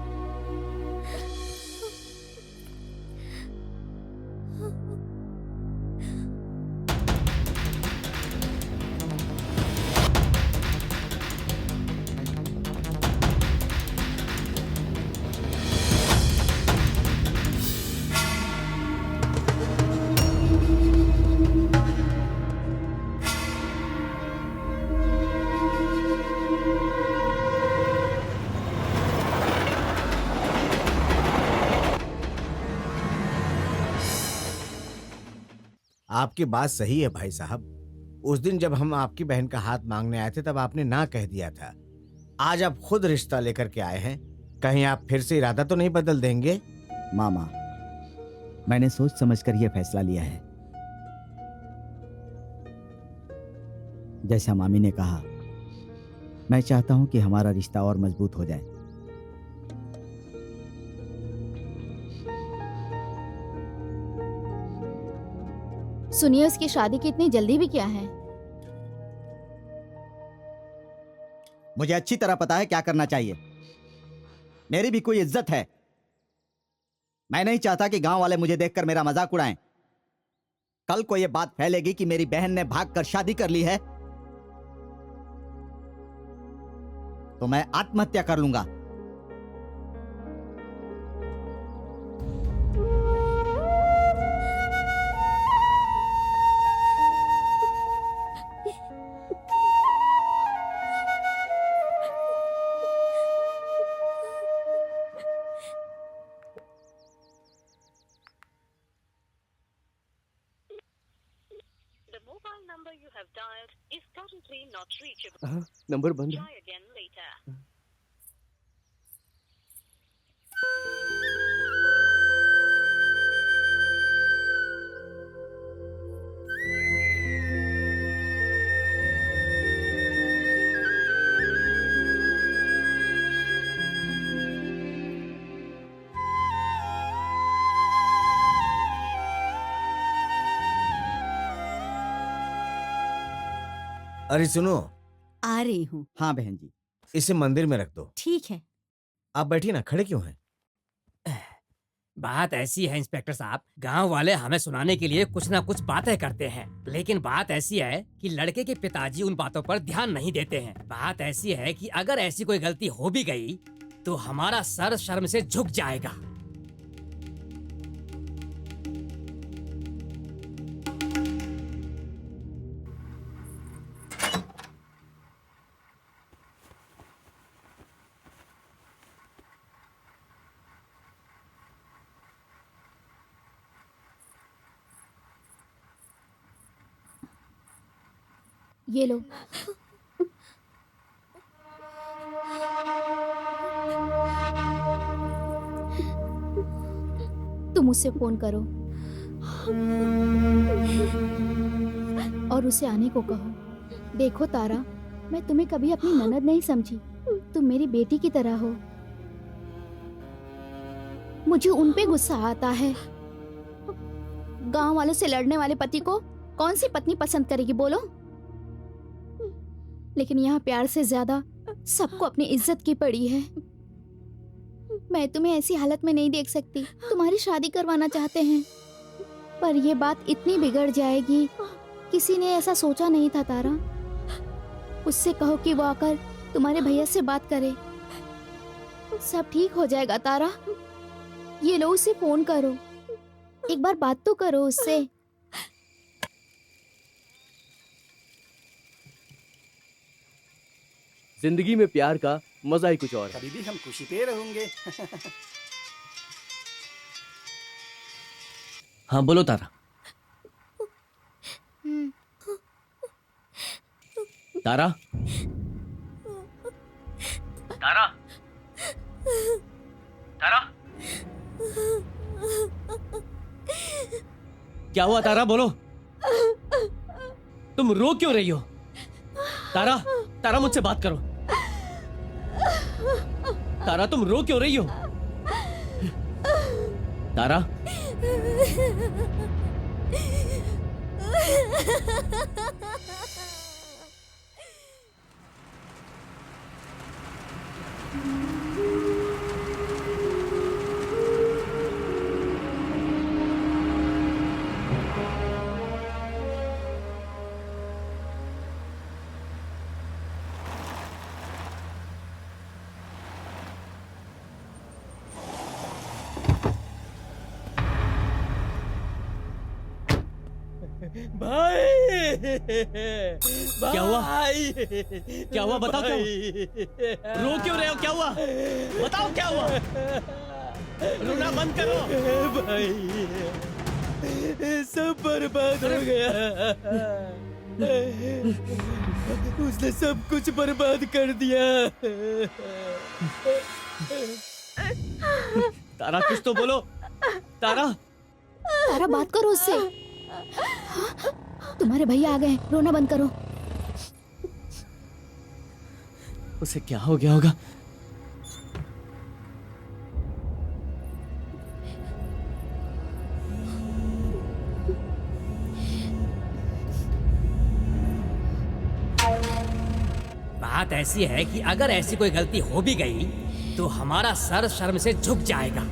आपकी बात सही है भाई साहब। उस दिन जब हम आपकी बहन का हाथ मांगने आए थे तब आपने ना कह दिया था। आज आप खुद रिश्ता लेकर के आए हैं, कहीं आप फिर से इरादा तो नहीं बदल देंगे? मामा, मैंने सोच समझकर यह फैसला लिया है। जैसा मामी ने कहा, मैं चाहता हूं कि हमारा रिश्ता और मजबूत हो जाए। सुनिए, उसकी शादी की इतनी जल्दी भी क्या है? मुझे अच्छी तरह पता है क्या करना चाहिए। मेरी भी कोई इज्जत है। मैं नहीं चाहता कि गांव वाले मुझे देखकर मेरा मजाक उड़ाएं। कल को यह बात फैलेगी कि मेरी बहन ने भागकर शादी कर ली है तो मैं आत्महत्या कर लूंगा। नंबर बंद है। अरे सुनो, आ रही हूँ। हाँ बहन जी। इसे मंदिर में रख दो। ठीक है। आप बैठिए ना, खड़े क्यों हैं? बात ऐसी है इंस्पेक्टर साहब, गांव वाले हमें सुनाने के लिए कुछ ना कुछ बातें करते हैं, लेकिन बात ऐसी है कि लड़के के पिताजी उन बातों पर ध्यान नहीं देते हैं। बात ऐसी है कि अगर ऐसी कोई गलती हो भी गई तो हमारा सर शर्म से झुक जाएगा। ये लो। तुम उससे फोन करो और उसे आने को कहो। देखो तारा, मैं तुम्हें कभी अपनी ननद नहीं समझी, तुम मेरी बेटी की तरह हो। मुझे उन पे गुस्सा आता है। गांव वालों से लड़ने वाले पति को कौन सी पत्नी पसंद करेगी बोलो? लेकिन यहाँ प्यार से ज्यादा सबको अपनी इज्जत की पड़ी है। मैं तुम्हें ऐसी हालत में नहीं देख सकती। तुम्हारी शादी करवाना चाहते हैं, पर यह बात इतनी बिगड़ जाएगी। किसी ने ऐसा सोचा नहीं था तारा। उससे कहो कि वो आकर तुम्हारे भैया से बात करे, सब ठीक हो जाएगा तारा। ये लो, उसे फोन करो, एक बार बात तो करो उससे। जिंदगी में प्यार का मजा ही कुछ और है। कभी भी हम खुशी पे रहूंगे। हाँ बोलो तारा। तारा, तारा, तारा, क्या हुआ तारा, बोलो। तुम रो क्यों रही हो? तारा, तारा मुझसे बात करो। तारा, तुम रो क्यों रही हो? तारा, भाई, क्या हुआ? क्या हुआ बताओ, क्या हुआ? रो क्यों रहे हो? क्या हुआ बताओ, क्या हुआ? रोना बंद करो। भाई, सब बर्बाद हो गया। उसने सब कुछ बर्बाद कर दिया। तारा कुछ तो बोलो। तारा तारा बात करो उससे। तुम्हारे भैया आ गए, रोना बंद करो। उसे क्या हो गया होगा? बात ऐसी है कि अगर ऐसी कोई गलती हो भी गई तो हमारा सर शर्म से झुक जाएगा।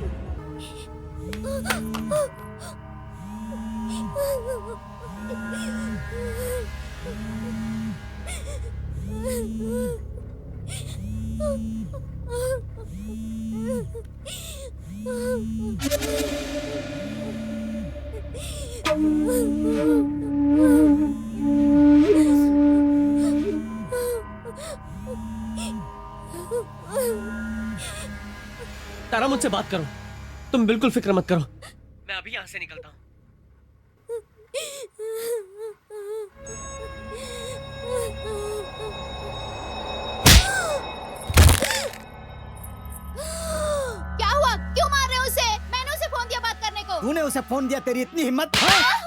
तारा मुझसे बात करो। तुम बिल्कुल फिक्र मत करो, मैं अभी यहाँ से निकलता हूँ। क्या हुआ? क्यों मार रहे हो उसे? मैंने उसे फोन दिया बात करने को। तूने उसे फोन दिया, तेरी इतनी हिम्मत? हाँ?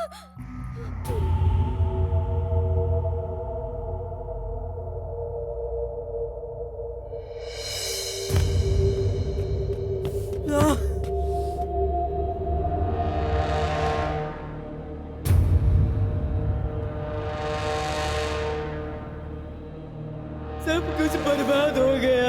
सब कुछ बर्बाद हो गया।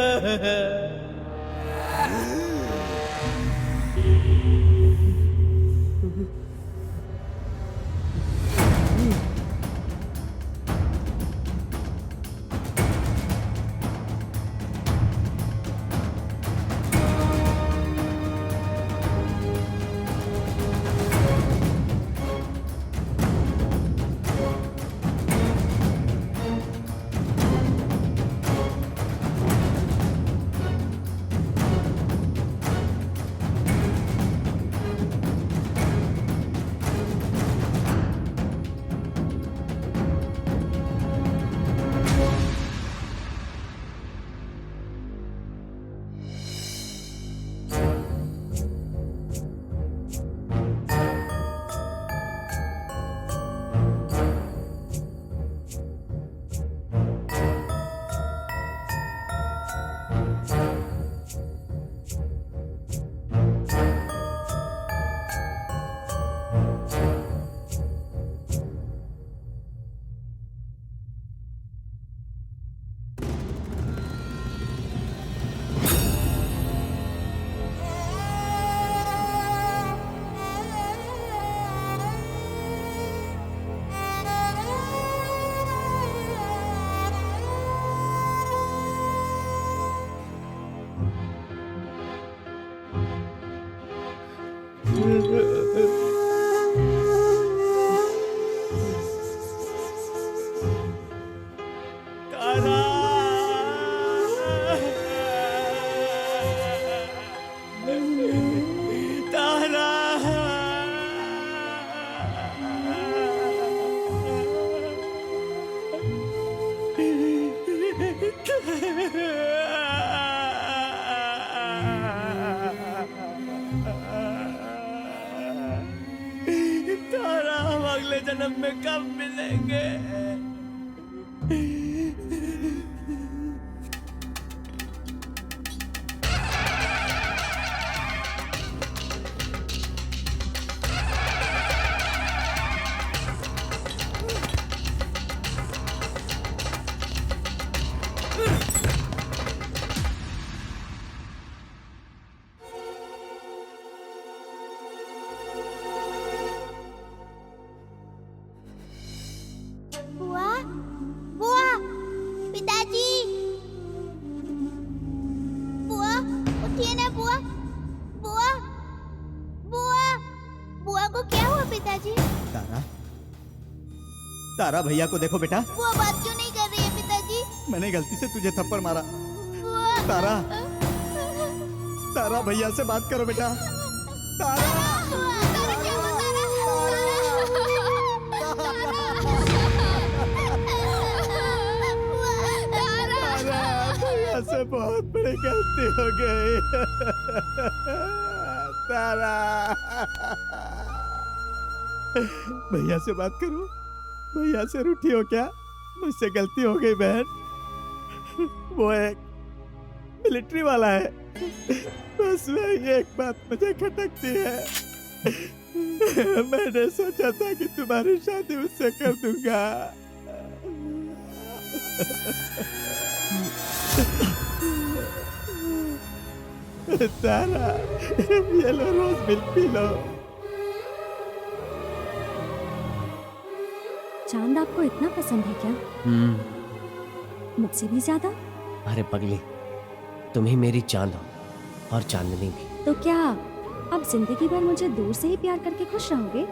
तारा, हम अगले जन्म में कब मिलेंगे? बुआ, बुआ, पिताजी, बुआ, उठिए ना बुआ, बुआ, बुआ, बुआ को क्या हुआ पिताजी? तारा, तारा भैया को देखो बेटा। बुआ बात क्यों नहीं कर रही है पिताजी? मैंने गलती से तुझे थप्पड़ मारा। बुआ, तारा, तारा भैया से बात करो बेटा। तारा, तारा क्या हुआ तारा? भैया से बहुत बड़ी गलती हो गई। तारा, भैया से बात करो, भैया से रूठी हो क्या? मुझसे गलती हो गई बहन। वो एक मिलिट्री वाला है, बस वही एक बात मुझे खटकती है। मैंने सोचा था कि तुम्हारी शादी उससे कर दूंगा। तारा, ये लो रोज मिल्क पी लो। चांद आपको इतना पसंद है क्या? मुझसे भी ज्यादा? अरे पगली, तुम ही मेरी चांद हो और चांदनी भी। तो क्या अब जिंदगी भर मुझे दूर से ही प्यार करके खुश रहोगे?